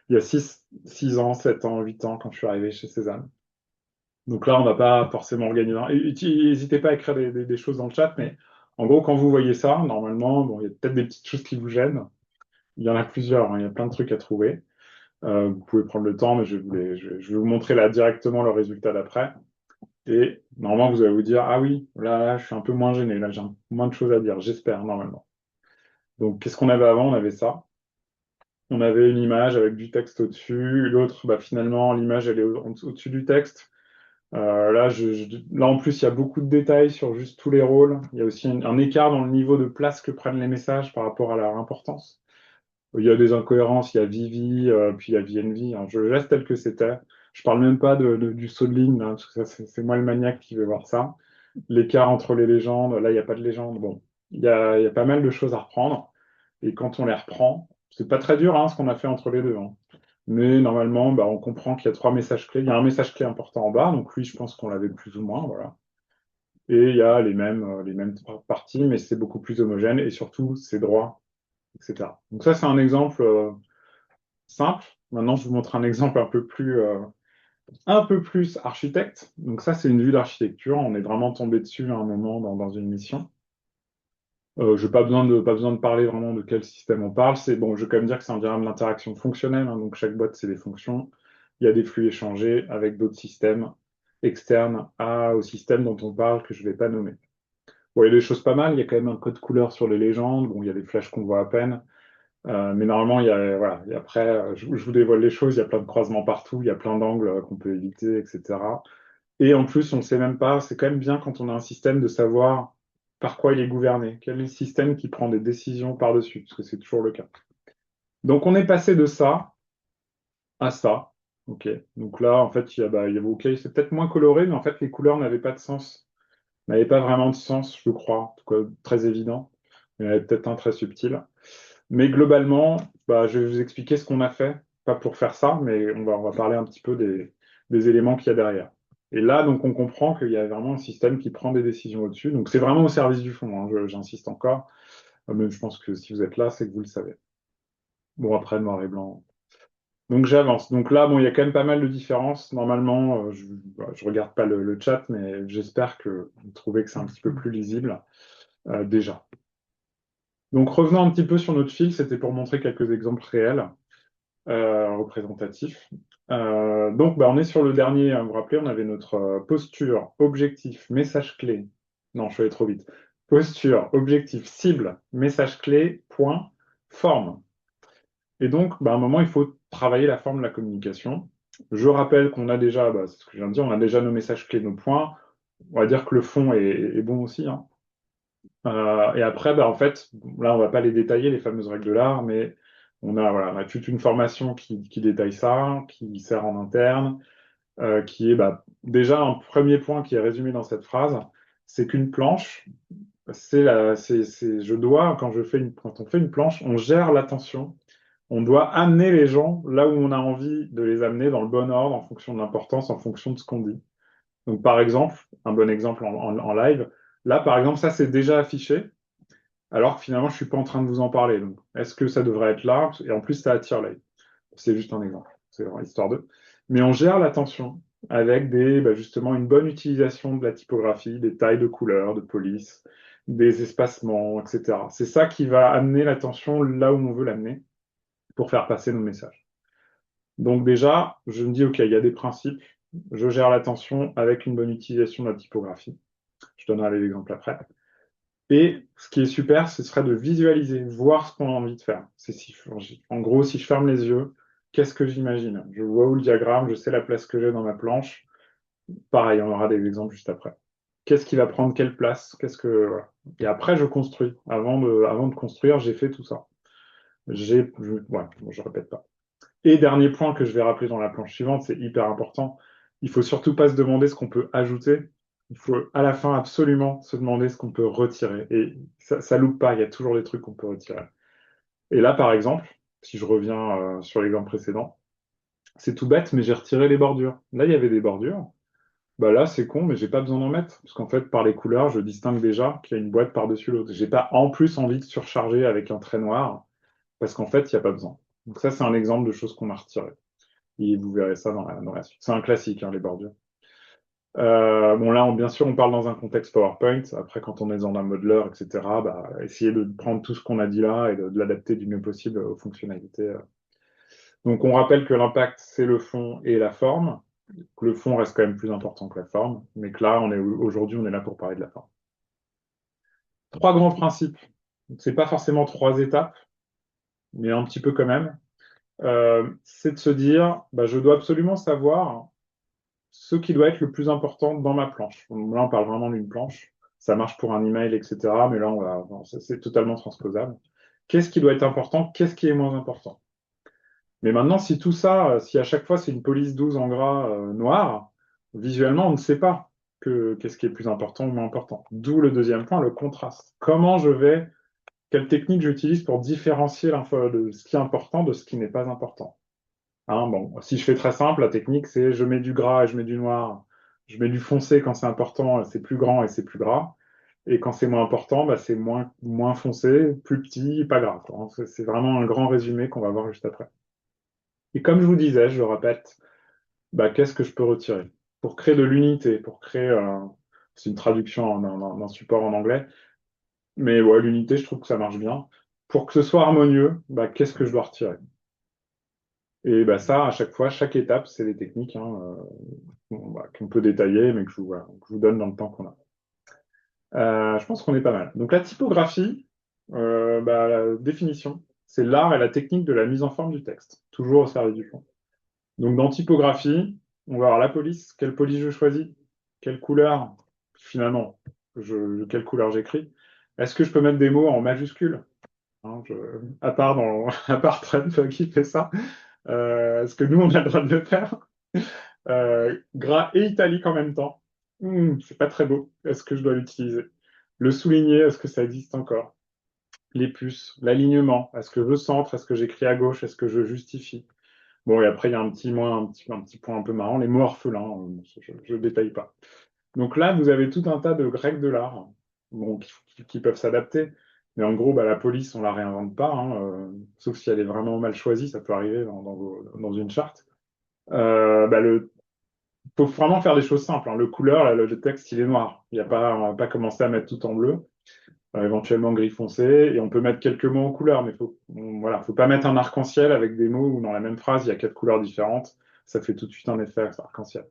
il y a 6 ans, 7 ans, 8 ans, quand je suis arrivé chez Cézanne. Donc là, on n'a pas forcément organisé. N'hésitez pas à écrire des choses dans le chat, mais en gros, quand vous voyez ça, normalement, bon, il y a peut-être des petites choses qui vous gênent. Il y en a plusieurs, hein, il y a plein de trucs à trouver. Vous pouvez prendre le temps, mais je vais vous montrer là directement le résultat d'après. Et normalement, vous allez vous dire, ah oui, là, je suis un peu moins gêné, là, j'ai moins de choses à dire, j'espère, normalement. Donc, qu'est-ce qu'on avait avant? On avait ça. On avait une image avec du texte au-dessus. L'autre, bah, finalement, l'image, elle est au-dessus du texte. Là, en plus, il y a beaucoup de détails sur juste tous les rôles. Il y a aussi un écart dans le niveau de place que prennent les messages par rapport à leur importance. Il y a des incohérences, il y a Vivi, puis il y a VNV, hein. Je le laisse tel que c'était. Je parle même pas du saut de ligne, là, parce que ça, c'est moi le maniaque qui veut voir ça. L'écart entre les légendes, là, il n'y a pas de légende. Bon, il y a pas mal de choses à reprendre. Et quand on les reprend, c'est pas très dur, hein, ce qu'on a fait entre les deux, hein. Mais normalement, bah, on comprend qu'il y a 3 messages clés. Il y a un message clé important en bas, donc lui, je pense qu'on l'avait plus ou moins, voilà. Et il y a les mêmes parties, mais c'est beaucoup plus homogène et surtout, c'est droit, etc. Donc ça, c'est un exemple simple. Maintenant, je vous montre un exemple un peu plus un peu plus architecte. Donc ça, c'est une vue d'architecture. On est vraiment tombé dessus à un moment dans une mission. Je n'ai pas besoin de parler vraiment de quel système on parle. C'est bon, je vais quand même dire que c'est un diagramme d'interaction fonctionnelle, hein. Donc chaque boîte, c'est des fonctions. Il y a des flux échangés avec d'autres systèmes externes au système dont on parle que je ne vais pas nommer. Bon, il y a des choses pas mal. Il y a quand même un code couleur sur les légendes. Bon, il y a des flashs qu'on voit à peine. Mais normalement, voilà. Et après, je vous dévoile les choses. Il y a plein de croisements partout. Il y a plein d'angles qu'on peut éviter, etc. Et en plus, on ne sait même pas, c'est quand même bien quand on a un système de savoir par quoi il est gouverné, quel est le système qui prend des décisions par-dessus, parce que c'est toujours le cas. Donc on est passé de ça à ça. Ok. Donc là, en fait, il y avait OK, c'est peut-être moins coloré, mais en fait, les couleurs n'avaient pas de sens, n'avaient pas vraiment de sens, je crois, en tout cas très évident. Il y en avait peut-être un très subtil. Mais globalement, je vais vous expliquer ce qu'on a fait, pas pour faire ça, mais on va parler un petit peu des éléments qu'il y a derrière. Et là, donc, on comprend qu'il y a vraiment un système qui prend des décisions au-dessus. Donc, c'est vraiment au service du fond, hein, j'insiste encore. Mais je pense que si vous êtes là, c'est que vous le savez. Bon, après, noir et blanc. Donc, j'avance. Donc là, bon, il y a quand même pas mal de différences. Normalement, je regarde pas le chat, mais j'espère que vous trouvez que c'est un petit peu plus lisible déjà. Donc, revenons un petit peu sur notre fil. C'était pour montrer quelques exemples réels. Représentatif. Donc, on est sur le dernier, hein, vous vous rappelez, on avait notre posture, objectif, message clé. Non, je suis allé trop vite. Posture, objectif, cible, message clé, point, forme. Et donc, à un moment, il faut travailler la forme de la communication. Je rappelle qu'on a déjà, c'est ce que je viens de dire, on a déjà nos messages clés, nos points. On va dire que le fond est bon aussi, hein. Et après, en fait, là, on va pas les détailler, les fameuses règles de l'art, mais voilà, on a toute une formation qui détaille ça, qui sert en interne, qui est déjà un premier point qui est résumé dans cette phrase, c'est qu'une planche, je dois, quand on fait une planche, on gère l'attention, on doit amener les gens là où on a envie de les amener dans le bon ordre, en fonction de l'importance, en fonction de ce qu'on dit. Donc, par exemple, un bon exemple en live, là, par exemple, ça, c'est déjà affiché alors que finalement, je suis pas en train de vous en parler. Donc, est-ce que ça devrait être là? Et en plus, ça attire l'œil. C'est juste un exemple. C'est vraiment histoire de. Mais on gère l'attention avec justement une bonne utilisation de la typographie, des tailles de couleurs, de police, des espacements, etc. C'est ça qui va amener l'attention là où on veut l'amener pour faire passer nos messages. Donc déjà, je me dis, OK, il y a des principes. Je gère l'attention avec une bonne utilisation de la typographie. Je donnerai les exemples après. Et ce qui est super, ce serait de visualiser, voir ce qu'on a envie de faire. En gros, si je ferme les yeux, qu'est-ce que j'imagine? Je vois où le diagramme, je sais la place que j'ai dans ma planche. Pareil, on aura des exemples juste après. Qu'est-ce qui va prendre quelle place? Voilà. Et après, je construis. Avant de construire, j'ai fait tout ça. Ouais, bon, je répète pas. Et dernier point que je vais rappeler dans la planche suivante, c'est hyper important. Il faut surtout pas se demander ce qu'on peut ajouter. Il faut à la fin absolument se demander ce qu'on peut retirer. Et ça loupe pas, il y a toujours des trucs qu'on peut retirer. Et là, par exemple, si je reviens sur l'exemple précédent, c'est tout bête, mais j'ai retiré les bordures. Là, il y avait des bordures. Là, c'est con, mais j'ai pas besoin d'en mettre. Parce qu'en fait, par les couleurs, je distingue déjà qu'il y a une boîte par-dessus l'autre. J'ai pas en plus envie de surcharger avec un trait noir, parce qu'en fait, il n'y a pas besoin. Donc ça, c'est un exemple de choses qu'on a retirées. Et vous verrez ça dans la suite. C'est un classique, hein, les bordures. Bon, là, bien sûr, on parle dans un contexte PowerPoint. Après, quand on est dans un modeleur, etc., essayer de prendre tout ce qu'on a dit là et de l'adapter du mieux possible aux fonctionnalités. Donc, on rappelle que l'impact, c'est le fond et la forme. Que le fond reste quand même plus important que la forme, mais que là, aujourd'hui, on est là pour parler de la forme. Trois grands principes. C'est pas forcément trois étapes, mais un petit peu quand même. C'est de se dire, je dois absolument savoir ce qui doit être le plus important dans ma planche. Là, on parle vraiment d'une planche. Ça marche pour un email, etc. Mais là, c'est totalement transposable. Qu'est-ce qui doit être important? Qu'est-ce qui est moins important? Mais maintenant, si tout ça, si à chaque fois c'est une police 12 en gras noir, visuellement, on ne sait pas qu'est-ce qui est plus important ou moins important. D'où le deuxième point, le contraste. Quelle technique j'utilise pour différencier l'info de ce qui est important de ce qui n'est pas important? Hein, bon, si je fais très simple, la technique, c'est je mets du gras et je mets du noir. Je mets du foncé quand c'est important, c'est plus grand et c'est plus gras. Et quand c'est moins important, c'est moins foncé, plus petit, pas grave, quoi, hein. C'est vraiment un grand résumé qu'on va voir juste après. Et comme je vous disais, je le répète, bah, qu'est-ce que je peux retirer? Pour créer de l'unité, pour créer, c'est une traduction d'un support en anglais, mais ouais, l'unité, je trouve que ça marche bien. Pour que ce soit harmonieux, bah, qu'est-ce que je dois retirer? Et bah, ça, à chaque fois, chaque étape, c'est des techniques bon, bah, qu'on peut détailler, mais voilà, que je vous donne dans le temps qu'on a. Je pense qu'on est pas mal. Donc la typographie, bah, la définition, c'est l'art et la technique de la mise en forme du texte, toujours au service du fond. Donc dans typographie, on va avoir la police. Quelle police je choisis? Quelle couleur? Finalement, quelle couleur j'écris? Est-ce que je peux mettre des mots en majuscules? À part à part Trump qui fait ça, est-ce que nous on a le droit de le faire? Gras et italique en même temps. C'est pas très beau. Est-ce que je dois l'utiliser? Le souligner, est-ce que ça existe encore? Les puces, l'alignement, est-ce que je centre? Est-ce que j'écris à gauche? Est-ce que je justifie? Bon, et après, il y a un petit point un peu marrant, les mots orphelins, je ne détaille pas. Donc là, vous avez tout un tas de règles de l'art, bon, qui peuvent s'adapter. Mais en gros, bah, la police, on la réinvente pas, sauf si elle est vraiment mal choisie, ça peut arriver dans une charte. Bah, faut vraiment faire des choses simples, hein. Le couleur, là, le texte, il est noir. Il y a pas, on va pas commencer à mettre tout en bleu, éventuellement gris foncé, et on peut mettre quelques mots en couleur, mais voilà, faut pas mettre un arc-en-ciel avec des mots où dans la même phrase, il y a quatre couleurs différentes. Ça fait tout de suite un effet arc-en-ciel.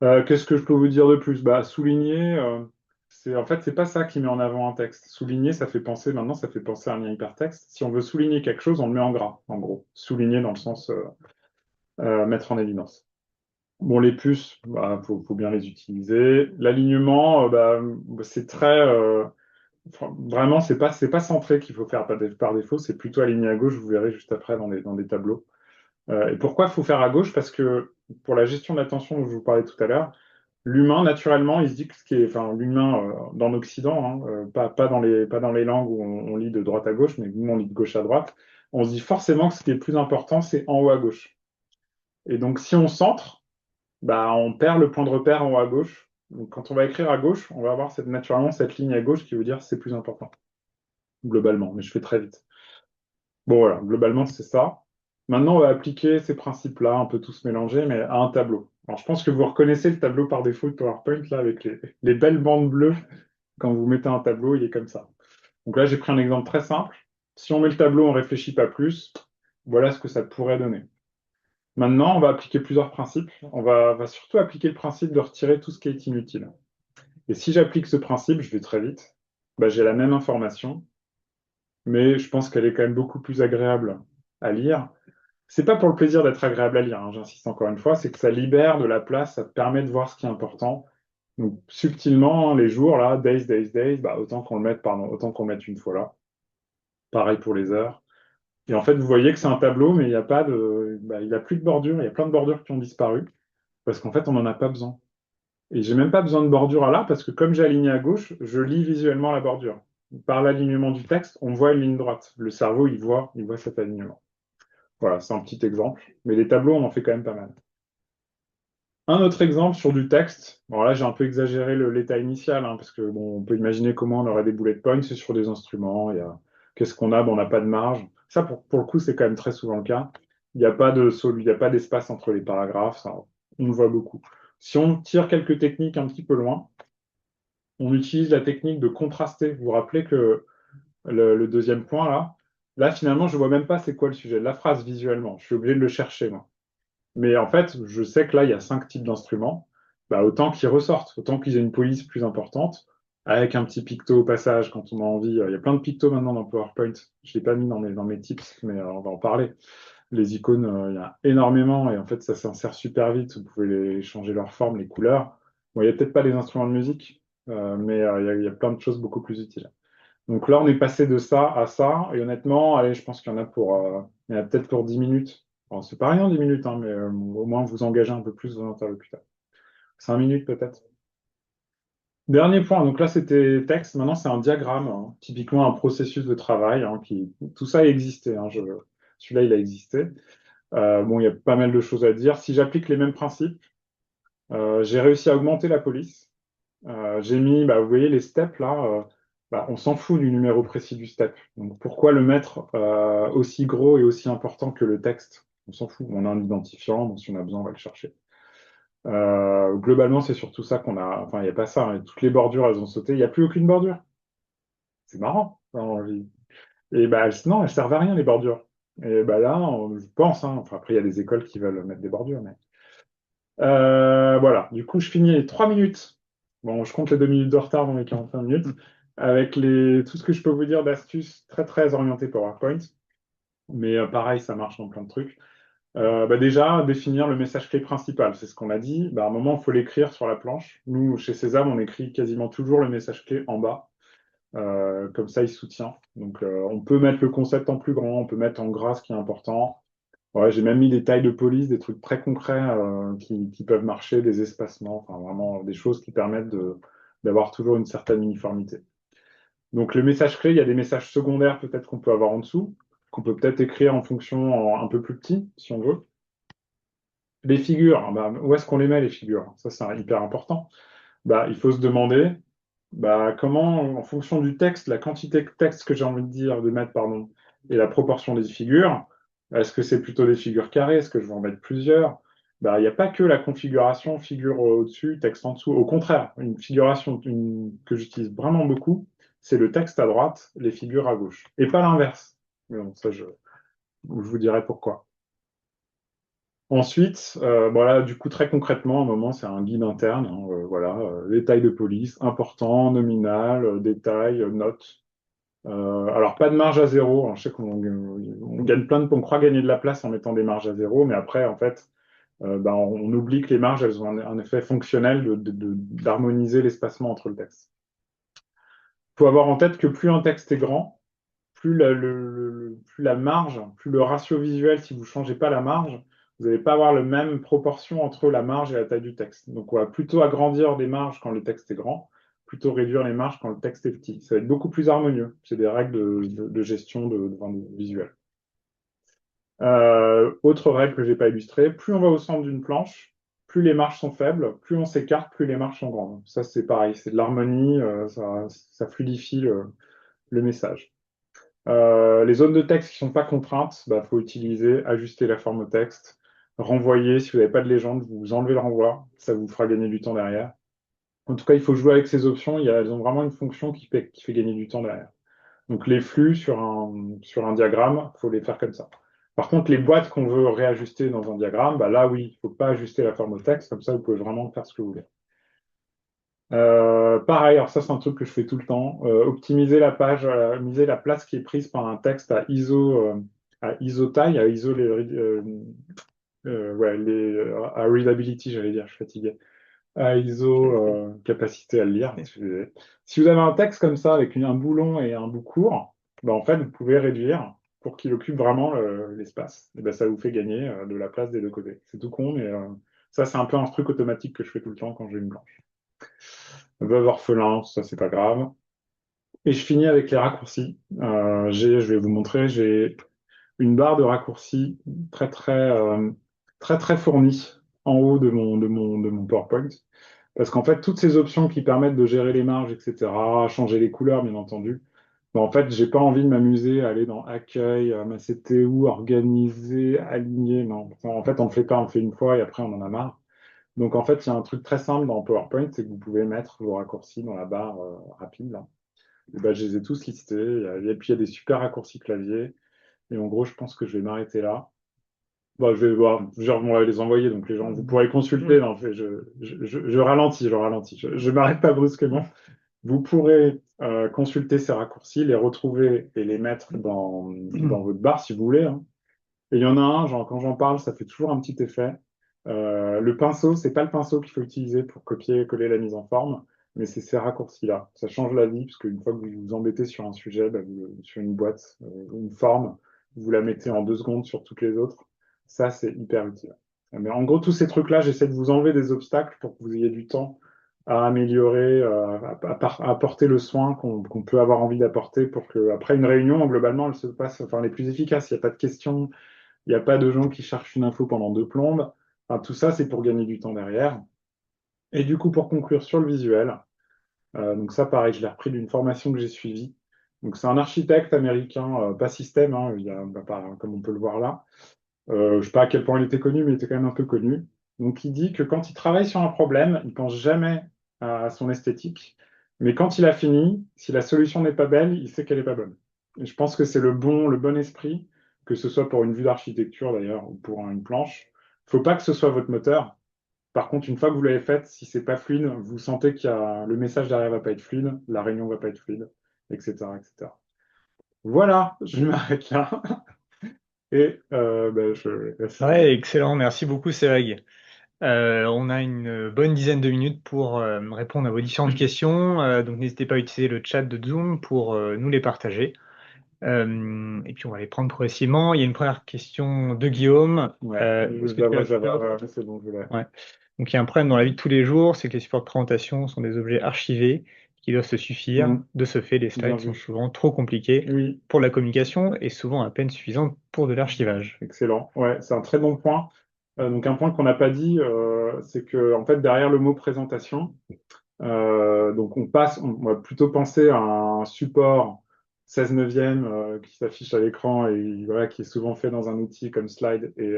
Qu'est-ce que je peux vous dire de plus? Bah, souligner, en fait, c'est pas ça qui met en avant un texte. Souligner, maintenant, ça fait penser à un lien hypertexte. Si on veut souligner quelque chose, on le met en gras, en gros. Souligner dans le sens mettre en évidence. Bon, les puces, bah, faut bien les utiliser. L'alignement, c'est très, vraiment, c'est pas centré qu'il faut faire par défaut, c'est plutôt aligné à gauche, vous verrez juste après dans des tableaux. Et pourquoi il faut faire à gauche? Parce que pour la gestion de l'attention dont je vous parlais tout à l'heure, l'humain, naturellement, il se dit que enfin, l'humain dans l'Occident, pas dans les langues où on lit de droite à gauche, mais nous, on lit de gauche à droite, on se dit forcément que ce qui est le plus important, c'est en haut à gauche. Et donc, si on centre, bah, on perd le point de repère en haut à gauche. Donc, quand on va écrire à gauche, on va avoir naturellement cette ligne à gauche qui veut dire c'est plus important, globalement, mais je fais très vite. Bon, voilà, globalement, c'est ça. Maintenant, on va appliquer ces principes-là, un peu tous mélangés, mais à un tableau. Alors, je pense que vous reconnaissez le tableau par défaut de PowerPoint, là, avec les belles bandes bleues. Quand vous mettez un tableau, il est comme ça. Donc là, j'ai pris un exemple très simple. Si on met le tableau, on ne réfléchit pas plus. Voilà ce que ça pourrait donner. Maintenant, on va appliquer plusieurs principes. Va surtout appliquer le principe de retirer tout ce qui est inutile. Et si j'applique ce principe, je vais très vite, bah, j'ai la même information, mais je pense qu'elle est quand même beaucoup plus agréable à lire. C'est pas pour le plaisir d'être agréable à lire, hein, j'insiste encore une fois, c'est que ça libère de la place, ça te permet de voir ce qui est important. Donc, subtilement, les jours, là, days, days, days, bah, autant qu'on le mette une fois là. Pareil pour les heures. Et en fait, vous voyez que c'est un tableau, mais il n'y a pas il y a plus de bordures, il y a plein de bordures qui ont disparu, parce qu'en fait, on n'en a pas besoin. Et j'ai même pas besoin de bordure à là, parce que comme j'ai aligné à gauche, je lis visuellement la bordure. Par l'alignement du texte, on voit une ligne droite. Le cerveau, il voit cet alignement. Voilà, c'est un petit exemple. Mais les tableaux, on en fait quand même pas mal. Un autre exemple sur du texte. Bon, là, j'ai un peu exagéré l'état initial, parce que bon, on peut imaginer comment on aurait des bullet points, c'est sur des instruments. Qu'est-ce qu'on a? Bon, on n'a pas de marge. Ça, pour le coup, c'est quand même très souvent le cas. Il n'y a pas d'espace entre les paragraphes. Ça, on le voit beaucoup. Si on tire quelques techniques un petit peu loin, on utilise la technique de contraster. Vous vous rappelez que le deuxième point, là, finalement, je vois même pas c'est quoi le sujet de la phrase visuellement. Je suis obligé de le chercher, moi. Mais en fait, je sais que là, il y a cinq types d'instruments. Bah, autant qu'ils ressortent, autant qu'ils aient une police plus importante, avec un petit picto au passage quand on a envie. Il y a plein de pictos maintenant dans PowerPoint. Je ne l'ai pas mis dans mes tips, mais on va en parler. Les icônes, il y a énormément et en fait, ça s'insère super vite. Vous pouvez changer leur forme, les couleurs. Bon, il n'y a peut-être pas les instruments de musique, mais il y a plein de choses beaucoup plus utiles. Donc là, on est passé de ça à ça, et honnêtement, allez, je pense qu'il y en a il y en a peut-être pour 10 minutes. Bon, c'est pas rien, 10 minutes, mais au moins vous engagez un peu plus vos interlocuteurs. 5 minutes peut-être. Dernier point, donc là c'était texte, maintenant c'est un diagramme, typiquement un processus de travail, tout ça a existé, celui-là il a existé. Bon, il y a pas mal de choses à dire. Si j'applique les mêmes principes, j'ai réussi à augmenter la police. J'ai mis, bah, vous voyez, les steps là, on s'en fout du numéro précis du step. Donc pourquoi le mettre aussi gros et aussi important que le texte? On s'en fout. On a un identifiant, donc si on a besoin, on va le chercher. Globalement, c'est surtout ça qu'on a. Enfin, il n'y a pas ça, hein. Toutes les bordures, elles ont sauté. Il n'y a plus aucune bordure. C'est marrant. Et bah, sinon, elles servent à rien, les bordures. Et bah là, je pense, hein. Enfin, après, il y a des écoles qui veulent mettre des bordures, mais. Voilà. Du coup, je finis les 3 minutes. Bon, je compte les 2 minutes de retard dans les 45 minutes. Avec tout ce que je peux vous dire d'astuces très, très orientées PowerPoint. Mais pareil, ça marche dans plein de trucs. Bah déjà, définir le message clé principal, c'est ce qu'on a dit. Bah, à un moment, il faut l'écrire sur la planche. Nous, chez Sésame, on écrit quasiment toujours le message clé en bas. Comme ça, il soutient. Donc, on peut mettre le concept en plus grand, on peut mettre en gras ce qui est important. Ouais, j'ai même mis des tailles de police, des trucs très concrets qui peuvent marcher, des espacements, enfin vraiment des choses qui permettent d'avoir toujours une certaine uniformité. Donc, le message clé, il y a des messages secondaires peut-être qu'on peut avoir en dessous, qu'on peut peut-être écrire en fonction un peu plus petit, si on veut. Les figures, ah bah, où est-ce qu'on les met, les figures? Ça, c'est hyper important. Bah, il faut se demander bah, comment, en fonction du texte, la quantité de texte que j'ai envie de dire, de mettre, pardon, et la proportion des figures, est-ce que c'est plutôt des figures carrées? Est-ce que je vais en mettre plusieurs? Bah, il n'y a pas que la configuration figure au-dessus, texte en dessous. Au contraire, une figuration que j'utilise vraiment beaucoup, c'est le texte à droite, les figures à gauche. Et pas l'inverse. Mais bon, ça, je vous dirai pourquoi. Ensuite, voilà, du coup, très concrètement, à un moment, c'est un guide interne, hein, voilà, détail de police, important, nominal, détail, note. Alors, pas de marge à zéro, hein, je sais on gagne on croit gagner de la place en mettant des marges à zéro, mais après, en fait, ben, on oublie que les marges, elles ont un effet fonctionnel d'harmoniser l'espacement entre le texte. Il faut avoir en tête que plus un texte est grand, plus la marge, plus le ratio visuel, si vous ne changez pas la marge, vous n'allez pas avoir la même proportion entre la marge et la taille du texte. Donc, on va plutôt agrandir des marges quand le texte est grand, plutôt réduire les marges quand le texte est petit. Ça va être beaucoup plus harmonieux. C'est des règles de gestion de visuel. Autre règle que je n'ai pas illustrée, plus on va au centre d'une planche, plus les marges sont faibles, plus on s'écarte, plus les marges sont grandes. Ça, c'est pareil, c'est de l'harmonie, ça fluidifie le message. Les zones de texte qui ne sont pas contraintes, il faut utiliser, ajuster la forme au texte, renvoyer. Si vous n'avez pas de légende, vous enlevez le renvoi, ça vous fera gagner du temps derrière. En tout cas, il faut jouer avec ces options. Elles ont vraiment une fonction qui fait gagner du temps derrière. Donc les flux sur un diagramme, il faut les faire comme ça. Par contre, les boîtes qu'on veut réajuster dans un diagramme, là oui, il ne faut pas ajuster la forme au texte, comme ça vous pouvez vraiment faire ce que vous voulez. Pareil, alors ça c'est un truc que je fais tout le temps. Optimiser la page, miser la place qui est prise par un texte à ISO taille, à ISO ouais, à readability, j'allais dire, je suis fatigué. À ISO capacité à le lire. Si vous avez un texte comme ça avec un boulon et un bout court, en fait vous pouvez réduire pour qu'il occupe vraiment l'espace. Et ça vous fait gagner de la place des deux côtés. C'est tout con, mais ça c'est un peu un truc automatique que je fais tout le temps quand j'ai une blanche. Veuve orphelin, ça c'est pas grave. Et je finis avec les raccourcis. Je vais vous montrer, j'ai une barre de raccourcis très très très fournie en haut de mon PowerPoint. Parce qu'en fait, toutes ces options qui permettent de gérer les marges, etc., changer les couleurs, bien entendu, en fait, j'ai pas envie de m'amuser à aller dans accueil, c'était où, organiser, aligner. Non, en fait, on le fait pas, on le fait une fois et après on en a marre. Donc en fait, il y a un truc très simple dans PowerPoint, c'est que vous pouvez mettre vos raccourcis dans la barre rapide, là. Et je les ai tous listés. Et puis il y a des super raccourcis clavier. Et en gros, je pense que je vais m'arrêter là. Bon, je vais voir, genre, on va les envoyer, donc les gens, vous pourrez consulter. Non, je ralentis, je ralentis. Je m'arrête pas brusquement. Vous pourrez consulter ces raccourcis, les retrouver et les mettre dans votre barre si vous voulez, hein. Et il y en a un, genre, quand j'en parle, ça fait toujours un petit effet. Le pinceau, c'est pas le pinceau qu'il faut utiliser pour copier et coller la mise en forme, mais c'est ces raccourcis-là. Ça change la vie, parce qu'une fois que vous vous embêtez sur un sujet, sur une boîte, une forme, vous la mettez en 2 secondes sur toutes les autres. Ça, c'est hyper utile. Mais en gros, tous ces trucs-là, j'essaie de vous enlever des obstacles pour que vous ayez du temps à améliorer, à apporter le soin qu'on peut avoir envie d'apporter pour que, après une réunion, globalement, elle se passe, enfin, les plus efficaces. Il n'y a pas de questions, il n'y a pas de gens qui cherchent une info pendant 2 plombes. Enfin, tout ça, c'est pour gagner du temps derrière. Et du coup, pour conclure sur le visuel, donc ça, pareil, je l'ai repris d'une formation que j'ai suivie. Donc, c'est un architecte américain, pas système, hein, comme on peut le voir là, Je sais pas à quel point il était connu, mais il était quand même un peu connu. Donc, il dit que quand il travaille sur un problème, il pense jamais à son esthétique, mais quand il a fini, si la solution n'est pas belle, il sait qu'elle n'est pas bonne. Et je pense que c'est le bon esprit, que ce soit pour une vue d'architecture d'ailleurs ou pour une planche. Il faut pas que ce soit votre moteur. Par contre, une fois que vous l'avez faite, si c'est pas fluide, vous sentez qu'il y a le message derrière va pas être fluide, la réunion va pas être fluide, etc., etc. Voilà, je m'arrête là et Ouais, excellent. Merci beaucoup, Cérig. On a une bonne dizaine de minutes pour répondre à vos différentes questions. Donc, n'hésitez pas à utiliser le chat de Zoom pour nous les partager. Et puis, on va les prendre progressivement. Il y a une première question de Guillaume. ouais, Est-ce que tu as peur? c'est bon, je l'ai. Ouais. Donc, il y a un problème dans la vie de tous les jours, c'est que les supports de présentation sont des objets archivés qui doivent se suffire. Mm, De ce fait, les bien slides sont vu. souvent trop compliqués Oui, pour la communication et souvent à peine suffisantes pour de l'archivage. excellent. Ouais, c'est un très bon point. Donc un point qu'on n'a pas dit, c'est que en fait derrière le mot présentation, donc on va plutôt penser à un support 16 neuvième qui s'affiche à l'écran et voilà, qui est souvent fait dans un outil comme Slide et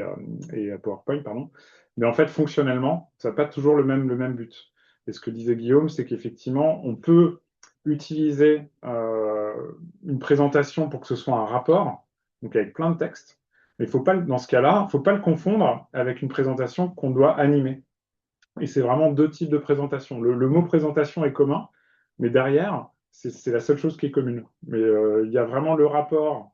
PowerPoint, pardon. Mais en fait, fonctionnellement, ça n'a pas toujours le même but. Et ce que disait Guillaume, c'est qu'effectivement, on peut utiliser une présentation pour que ce soit un rapport, donc avec plein de textes. Mais faut pas, dans ce cas-là, il ne faut pas le confondre avec une présentation qu'on doit animer. Et c'est vraiment deux types de présentation. Le mot présentation est commun, mais derrière, c'est la seule chose qui est commune. Mais il y a vraiment le rapport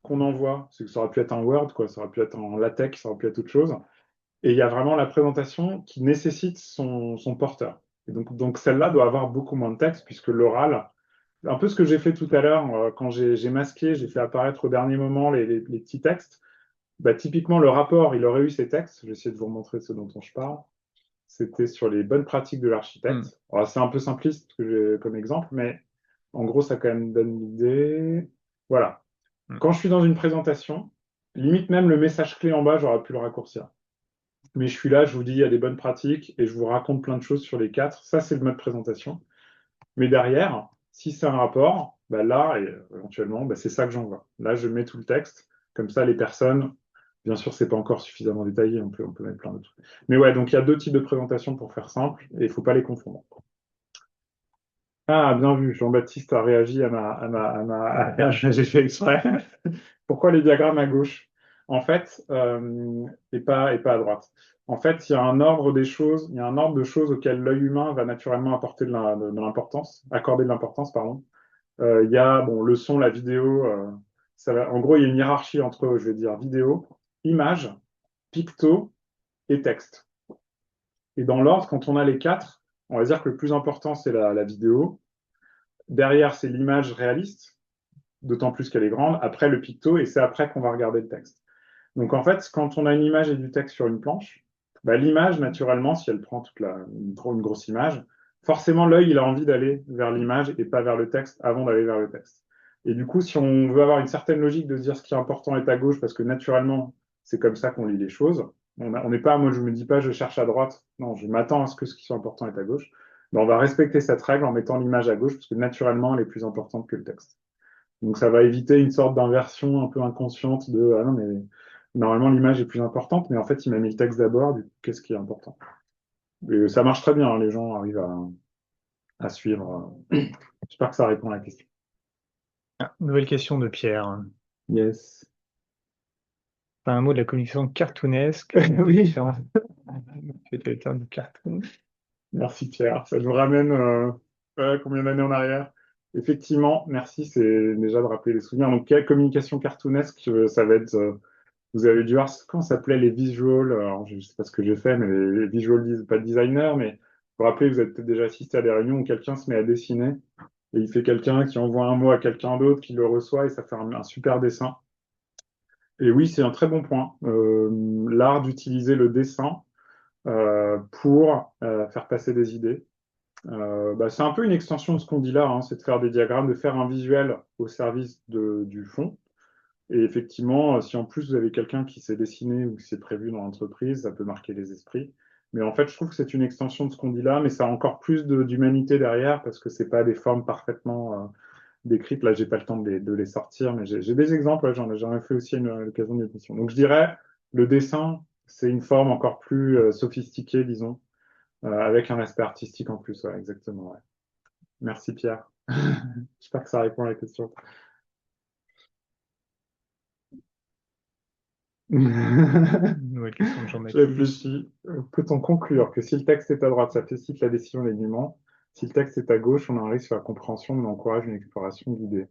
qu'on envoie. C'est que ça aurait pu être un Word, quoi, ça aurait pu être un LaTeX, ça aurait pu être autre chose. Et il y a vraiment la présentation qui nécessite son porteur. Et donc celle-là doit avoir beaucoup moins de texte, puisque l'oral, un peu ce que j'ai fait tout à l'heure, quand j'ai masqué, j'ai fait apparaître au dernier moment les petits textes. Bah, typiquement, le rapport, il aurait eu ces textes. Je vais essayer de vous remontrer ce dont je parle. C'était sur les bonnes pratiques de Hmm. l'architecte. Alors, c'est un peu simpliste comme exemple, mais en gros, ça quand même donne l'idée. Voilà. Hmm. Quand je suis dans une présentation, limite même le message clé en bas, j'aurais pu le raccourcir. Mais je suis là, je vous dis, il y a des bonnes pratiques et je vous raconte plein de choses sur les quatre. Ça, c'est le mode présentation. Mais derrière, si c'est un rapport, bah là, et éventuellement, bah c'est ça que j'envoie. Là, je mets tout le texte. Comme ça, les personnes, bien sûr, c'est pas encore suffisamment détaillé, on peut mettre plein de trucs. Mais ouais, donc il y a deux types de présentations pour faire simple, et il faut pas les confondre. Ah, bien vu, Jean-Baptiste a réagi j'ai fait exprès. Pourquoi les diagrammes à gauche? En fait, et pas à droite. En fait, il y a un ordre des choses, il y a un ordre de choses auxquelles l'œil humain va naturellement apporter de l'importance, accorder de l'importance, pardon. Il y a bon, le son, la vidéo. En gros, il y a une hiérarchie entre, je vais dire, vidéo, image, picto et texte. Et dans l'ordre, quand on a les quatre, on va dire que le plus important, c'est la vidéo. Derrière, c'est l'image réaliste, d'autant plus qu'elle est grande. Après, le picto, et c'est après qu'on va regarder le texte. Donc, en fait, quand on a une image et du texte sur une planche, bah, l'image, naturellement, si elle prend une grosse image, forcément, l'œil, il a envie d'aller vers l'image et pas vers le texte avant d'aller vers le texte. Et du coup, si on veut avoir une certaine logique de se dire ce qui est important est à gauche, parce que naturellement, c'est comme ça qu'on lit les choses, on n'est pas, moi, je me dis pas, je cherche à droite. Non, je m'attends à ce que ce qui soit important est à gauche. Mais on va respecter cette règle en mettant l'image à gauche, parce que naturellement, elle est plus importante que le texte. Donc ça va éviter une sorte d'inversion un peu inconsciente de ah non mais normalement l'image est plus importante, mais en fait il m'a mis le texte d'abord, du coup qu'est-ce qui est important? Et ça marche très bien, hein, les gens arrivent à suivre. J'espère que ça répond à la question. Ah, nouvelle question de Pierre. Yes. Pas un mot de la communication cartoonesque. Oui, C'était le terme de cartoon. merci Pierre. Ça nous ramène combien d'années en arrière? Effectivement, merci, c'est déjà de rappeler les souvenirs. Donc, quelle communication cartoonesque, ça va être vous avez dû voir comment ça s'appelait les visual, alors je ne sais pas ce que j'ai fait, mais les visual, pas designer, mais vous vous rappelez, vous avez peut-être déjà assisté à des réunions où quelqu'un se met à dessiner et il fait quelqu'un qui envoie un mot à quelqu'un d'autre qui le reçoit et ça fait un super dessin. Et oui, c'est un très bon point. L'art d'utiliser le dessin pour faire passer des idées. Bah, c'est un peu une extension de ce qu'on dit là, hein, c'est de faire des diagrammes, de faire un visuel au service du fond. Et effectivement, si en plus vous avez quelqu'un qui s'est dessiné ou qui s'est prévu dans l'entreprise, ça peut marquer les esprits. Mais en fait, je trouve que c'est une extension de ce qu'on dit là, mais ça a encore plus d'humanité derrière parce que c'est pas des formes parfaitement décrites. Là, j'ai pas le temps de les sortir, mais j'ai des exemples. Ouais, j'en ai fait aussi à l'occasion d'une émission. Donc, je dirais Le dessin, c'est une forme encore plus sophistiquée, disons, avec un aspect artistique en plus. Ouais, exactement. Ouais. Merci Pierre. J'espère que ça répond à la question. Une nouvelle question de Je Jean-Baptiste. réfléchis. Peut-on conclure que si le texte est à droite, ça facilite la décision légument? Si le texte est à gauche, on a un risque sur la compréhension, mais on encourage une exploration guidée.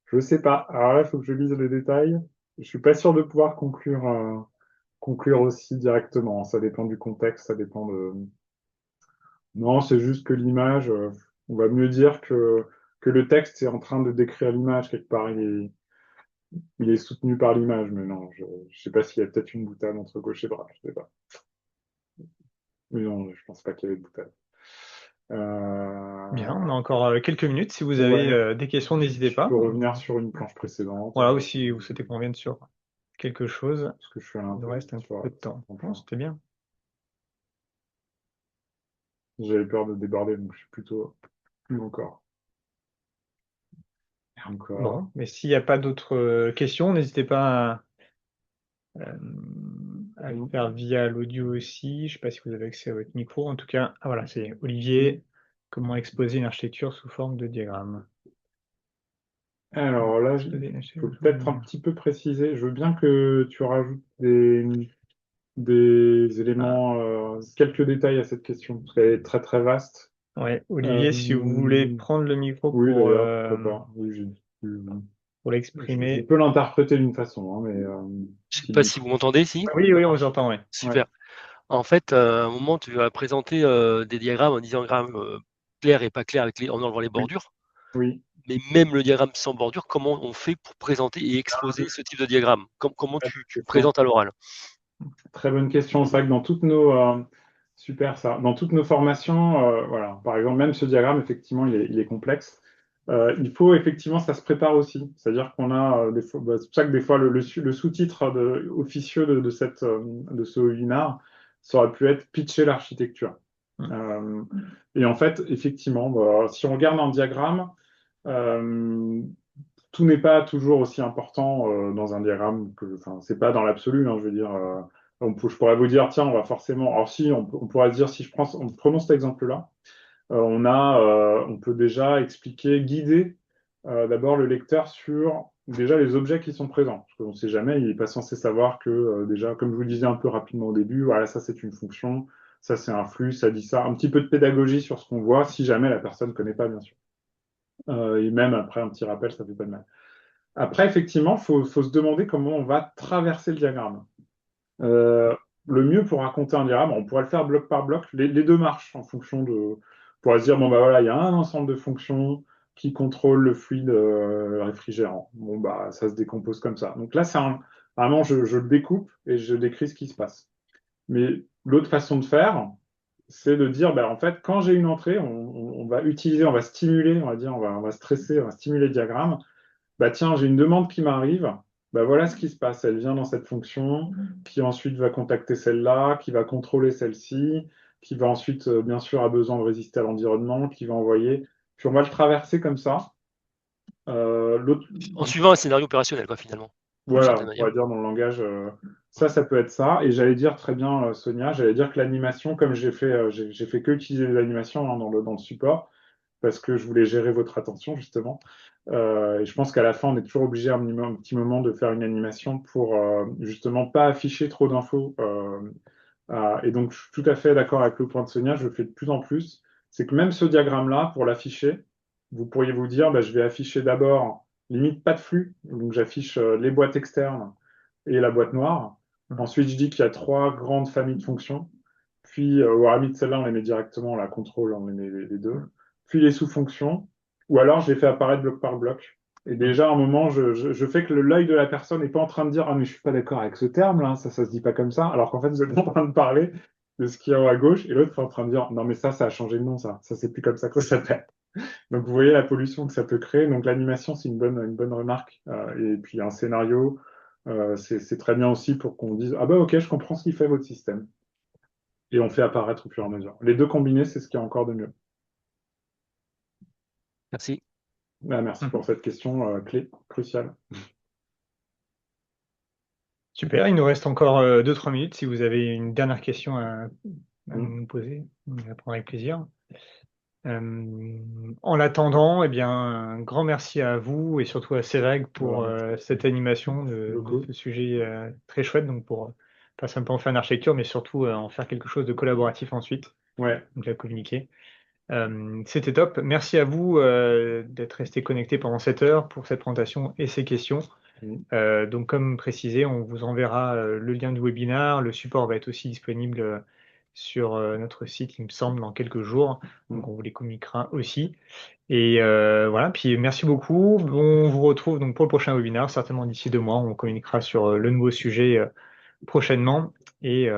Je ne sais pas. Alors là, il faut que je lise les détails. Je suis pas sûr de pouvoir conclure aussi directement. Ça dépend du contexte, ça dépend de. Non, c'est juste que l'image, on va mieux dire que le texte est en train de décrire l'image quelque part. Il est soutenu par l'image, mais non, je ne sais pas s'il y a peut-être une boutade entre gauche et droite, je sais pas. Mais non, je pense pas qu'il y avait de boutade. Bien, on Euh, a encore quelques minutes. Si vous avez ouais, des questions, n'hésitez je pas. peux revenir sur une planche précédente. Voilà, ou si vous souhaitez qu'on revienne sur quelque chose, Parce que je suis allé un il nous peu reste vite un sur peu de temps. certains Non, points. c'était bien. J'avais peur de déborder, donc je suis plutôt plus encore. Et encore. Bon, mais s'il n'y a pas d'autres questions, n'hésitez pas à le faire via l'audio aussi. Je ne sais pas si vous avez accès à votre micro. En tout cas, ah, voilà, c'est Olivier. Comment exposer une architecture sous forme de diagramme? Alors là, il faut peut-être un petit peu préciser. Je veux bien que tu rajoutes des Ah, éléments, quelques détails à cette question, parce qu'elle est très très vaste. ouais, Euh, Olivier, si vous voulez prendre le micro oui, d'ailleurs, pourquoi pas. Oui, pour je l'exprimer. peux l'interpréter d'une façon, hein, mais Je sais s'il pas le si faut. vous m'entendez ici. Oui, oui, on vous entend, oui. Ouais, Super. En fait, à un moment, tu as présenté des diagrammes, un diagramme clair et pas clair en enlevant les oui, bordures. oui. Mais même le diagramme sans bordure, comment on fait pour présenter et exposer ce type de diagramme? Comment tu le Question. présentes à l'oral? Très bonne question. C'est vrai que dans toutes nos super ça, dans toutes nos formations, voilà, par exemple, même ce diagramme, effectivement, il est complexe. Il faut effectivement, ça se prépare aussi. C'est-à-dire qu'on a des fois, bah, c'est pour ça que des fois le sous-titre officieux de ce webinar, ça aurait pu être pitcher l'architecture. Euh, et en fait, effectivement, bah, si on regarde un diagramme, euh, tout n'est pas toujours aussi important dans un diagramme que, enfin, c'est pas dans l'absolu, hein, je veux dire. Je pourrais vous dire, tiens, on va forcément. Alors si, on pourrait dire, si je prends, prenons cet exemple-là, on peut déjà expliquer, guider d'abord le lecteur sur déjà les objets qui sont présents. Parce qu'on ne sait jamais, il n'est pas censé savoir que déjà, comme je vous le disais un peu rapidement au début, voilà, ça c'est une fonction, ça c'est un flux, ça dit ça. Un petit peu de pédagogie sur ce qu'on voit, si jamais la personne ne connaît pas, bien sûr. Et même après un petit rappel, ça fait pas de mal. Après, effectivement, faut se demander comment on va traverser le diagramme. Euh, le mieux pour raconter un diagramme, on pourrait le faire bloc par bloc. Les deux marchent en fonction de. On pourrait se dire, bon, bah voilà, il y a un ensemble de fonctions qui contrôlent le fluide réfrigérant. Bon, bah, ça se décompose comme ça. Donc là, vraiment, je le découpe et je décris ce qui se passe. Mais l'autre façon de faire, c'est de dire, bah, en fait, quand j'ai une entrée, on va utiliser, on va stimuler, on va dire, on va stresser, on va stimuler le diagramme bah tiens, j'ai une demande qui m'arrive, bah voilà ce qui se passe. Elle vient dans cette fonction, qui ensuite va contacter celle-là, qui va contrôler celle-ci, qui va ensuite, bien sûr, a besoin de résister à l'environnement, qui va envoyer. Puis on va le traverser comme ça. L'autre, En suivant un scénario opérationnel, quoi, finalement, d'une voilà, certaine on manière. pourrait dire dans le langage, ça peut être ça. Et j'allais dire très bien, Sonia, j'allais dire que l'animation, comme j'ai fait que utiliser les animations hein, dans le support, parce que je voulais gérer votre attention, justement. Et je pense qu'à la fin, on est toujours obligé un petit moment de faire une animation pour justement pas afficher trop d'infos. Et donc, je suis tout à fait d'accord avec le point de Sonia, je le fais de plus en plus. C'est que même ce diagramme-là, pour l'afficher, vous pourriez vous dire, bah, je vais afficher d'abord, limite pas de flux, donc j'affiche les boîtes externes et la boîte noire. Ensuite, je dis qu'il y a trois grandes familles de fonctions. Puis, au limite, celle-là, on les met directement, la contrôle, on les met les deux. Puis les sous-fonctions. Ou alors, je les fais apparaître bloc par bloc. Et déjà, à un moment, je fais que l'œil de la personne n'est pas en train de dire ah, mais je suis pas d'accord avec ce terme, là, ça se dit pas comme ça. Alors qu'en fait, vous êtes en train de parler de ce qui est en haut à gauche, et l'autre est en train de dire non, mais ça a changé de nom, ça. Ça, c'est plus comme ça que ça s'appelle. Donc, vous voyez la pollution que ça peut créer. Donc, l'animation, c'est une bonne remarque. Et puis, un scénario, c'est très bien aussi pour qu'on dise ah, bah, ok, je comprends ce qu'il fait votre système. Et on fait apparaître au fur et à mesure. Les deux combinés, c'est ce qu'il y a encore de mieux. Merci. Ah, merci pour cette question clé, cruciale. Super, il nous reste encore 2-3 minutes. Si vous avez une dernière question à Mm. nous poser, on la prendra avec plaisir. En l'attendant, eh bien, un grand merci à vous et surtout à Cérègue pour cette animation de Beaucoup. ce sujet très chouette, donc pour pas simplement faire une architecture, mais surtout en faire quelque chose de collaboratif ensuite, Ouais. donc à communiquer. C'était top. Merci à vous d'être resté connecté pendant cette heure pour cette présentation et ces questions. Mm. Donc, comme précisé, on vous enverra le lien du webinaire. Le support va être aussi disponible sur notre site, il me semble, dans quelques jours. Donc, Mm. on vous les communiquera aussi. Et voilà, puis merci beaucoup. On vous retrouve donc pour le prochain webinaire, certainement d'ici 2 mois. On communiquera sur le nouveau sujet prochainement. Et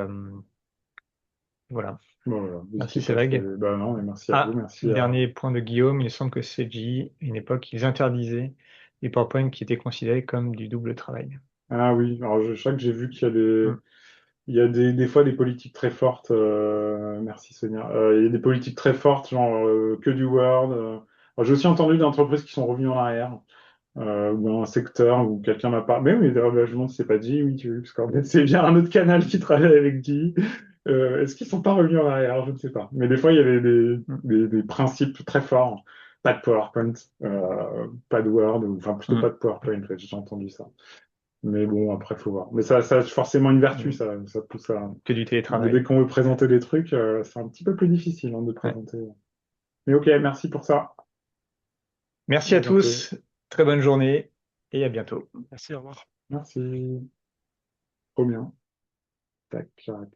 voilà. Bon, voilà. Merci, N'hésitez pas, Cédric. bah non, mais merci à vous, Ah, merci à. dernier point de Guillaume. Il semble que CGI, à une époque, ils interdisaient les PowerPoint qui étaient considérés comme du double travail. Ah oui, alors je crois que j'ai vu qu'il y a Hmm. des fois des politiques très fortes. Merci Sonia. Il y a des politiques très fortes, genre que du Word. Alors, j'ai aussi entendu d'entreprises qui sont revenues en arrière, ou un secteur où quelqu'un m'a pas. Mais oui, d'ailleurs, là, je me demande si c'est pas G, oui, tu veux, parce qu'en fait, c'est bien un autre canal qui travaille avec G. Est-ce qu'ils sont pas revenus en arrière? Je ne sais pas. Mais des fois, il y avait Hmm. des principes très forts. Pas de PowerPoint, pas de Word, enfin plutôt Hmm. pas de PowerPoint, en fait, j'ai entendu ça. Mais bon, après, faut voir. Mais ça a forcément une vertu, Hmm. ça pousse à. Que du Mais dès télétravail. qu'on veut présenter des trucs, c'est un petit peu plus difficile hein, de Ouais. présenter. Mais ok, merci pour ça. Merci À à bientôt. tous. Très bonne journée et à bientôt. Merci, au revoir. Merci. Trop bien. Tac, j'arrête.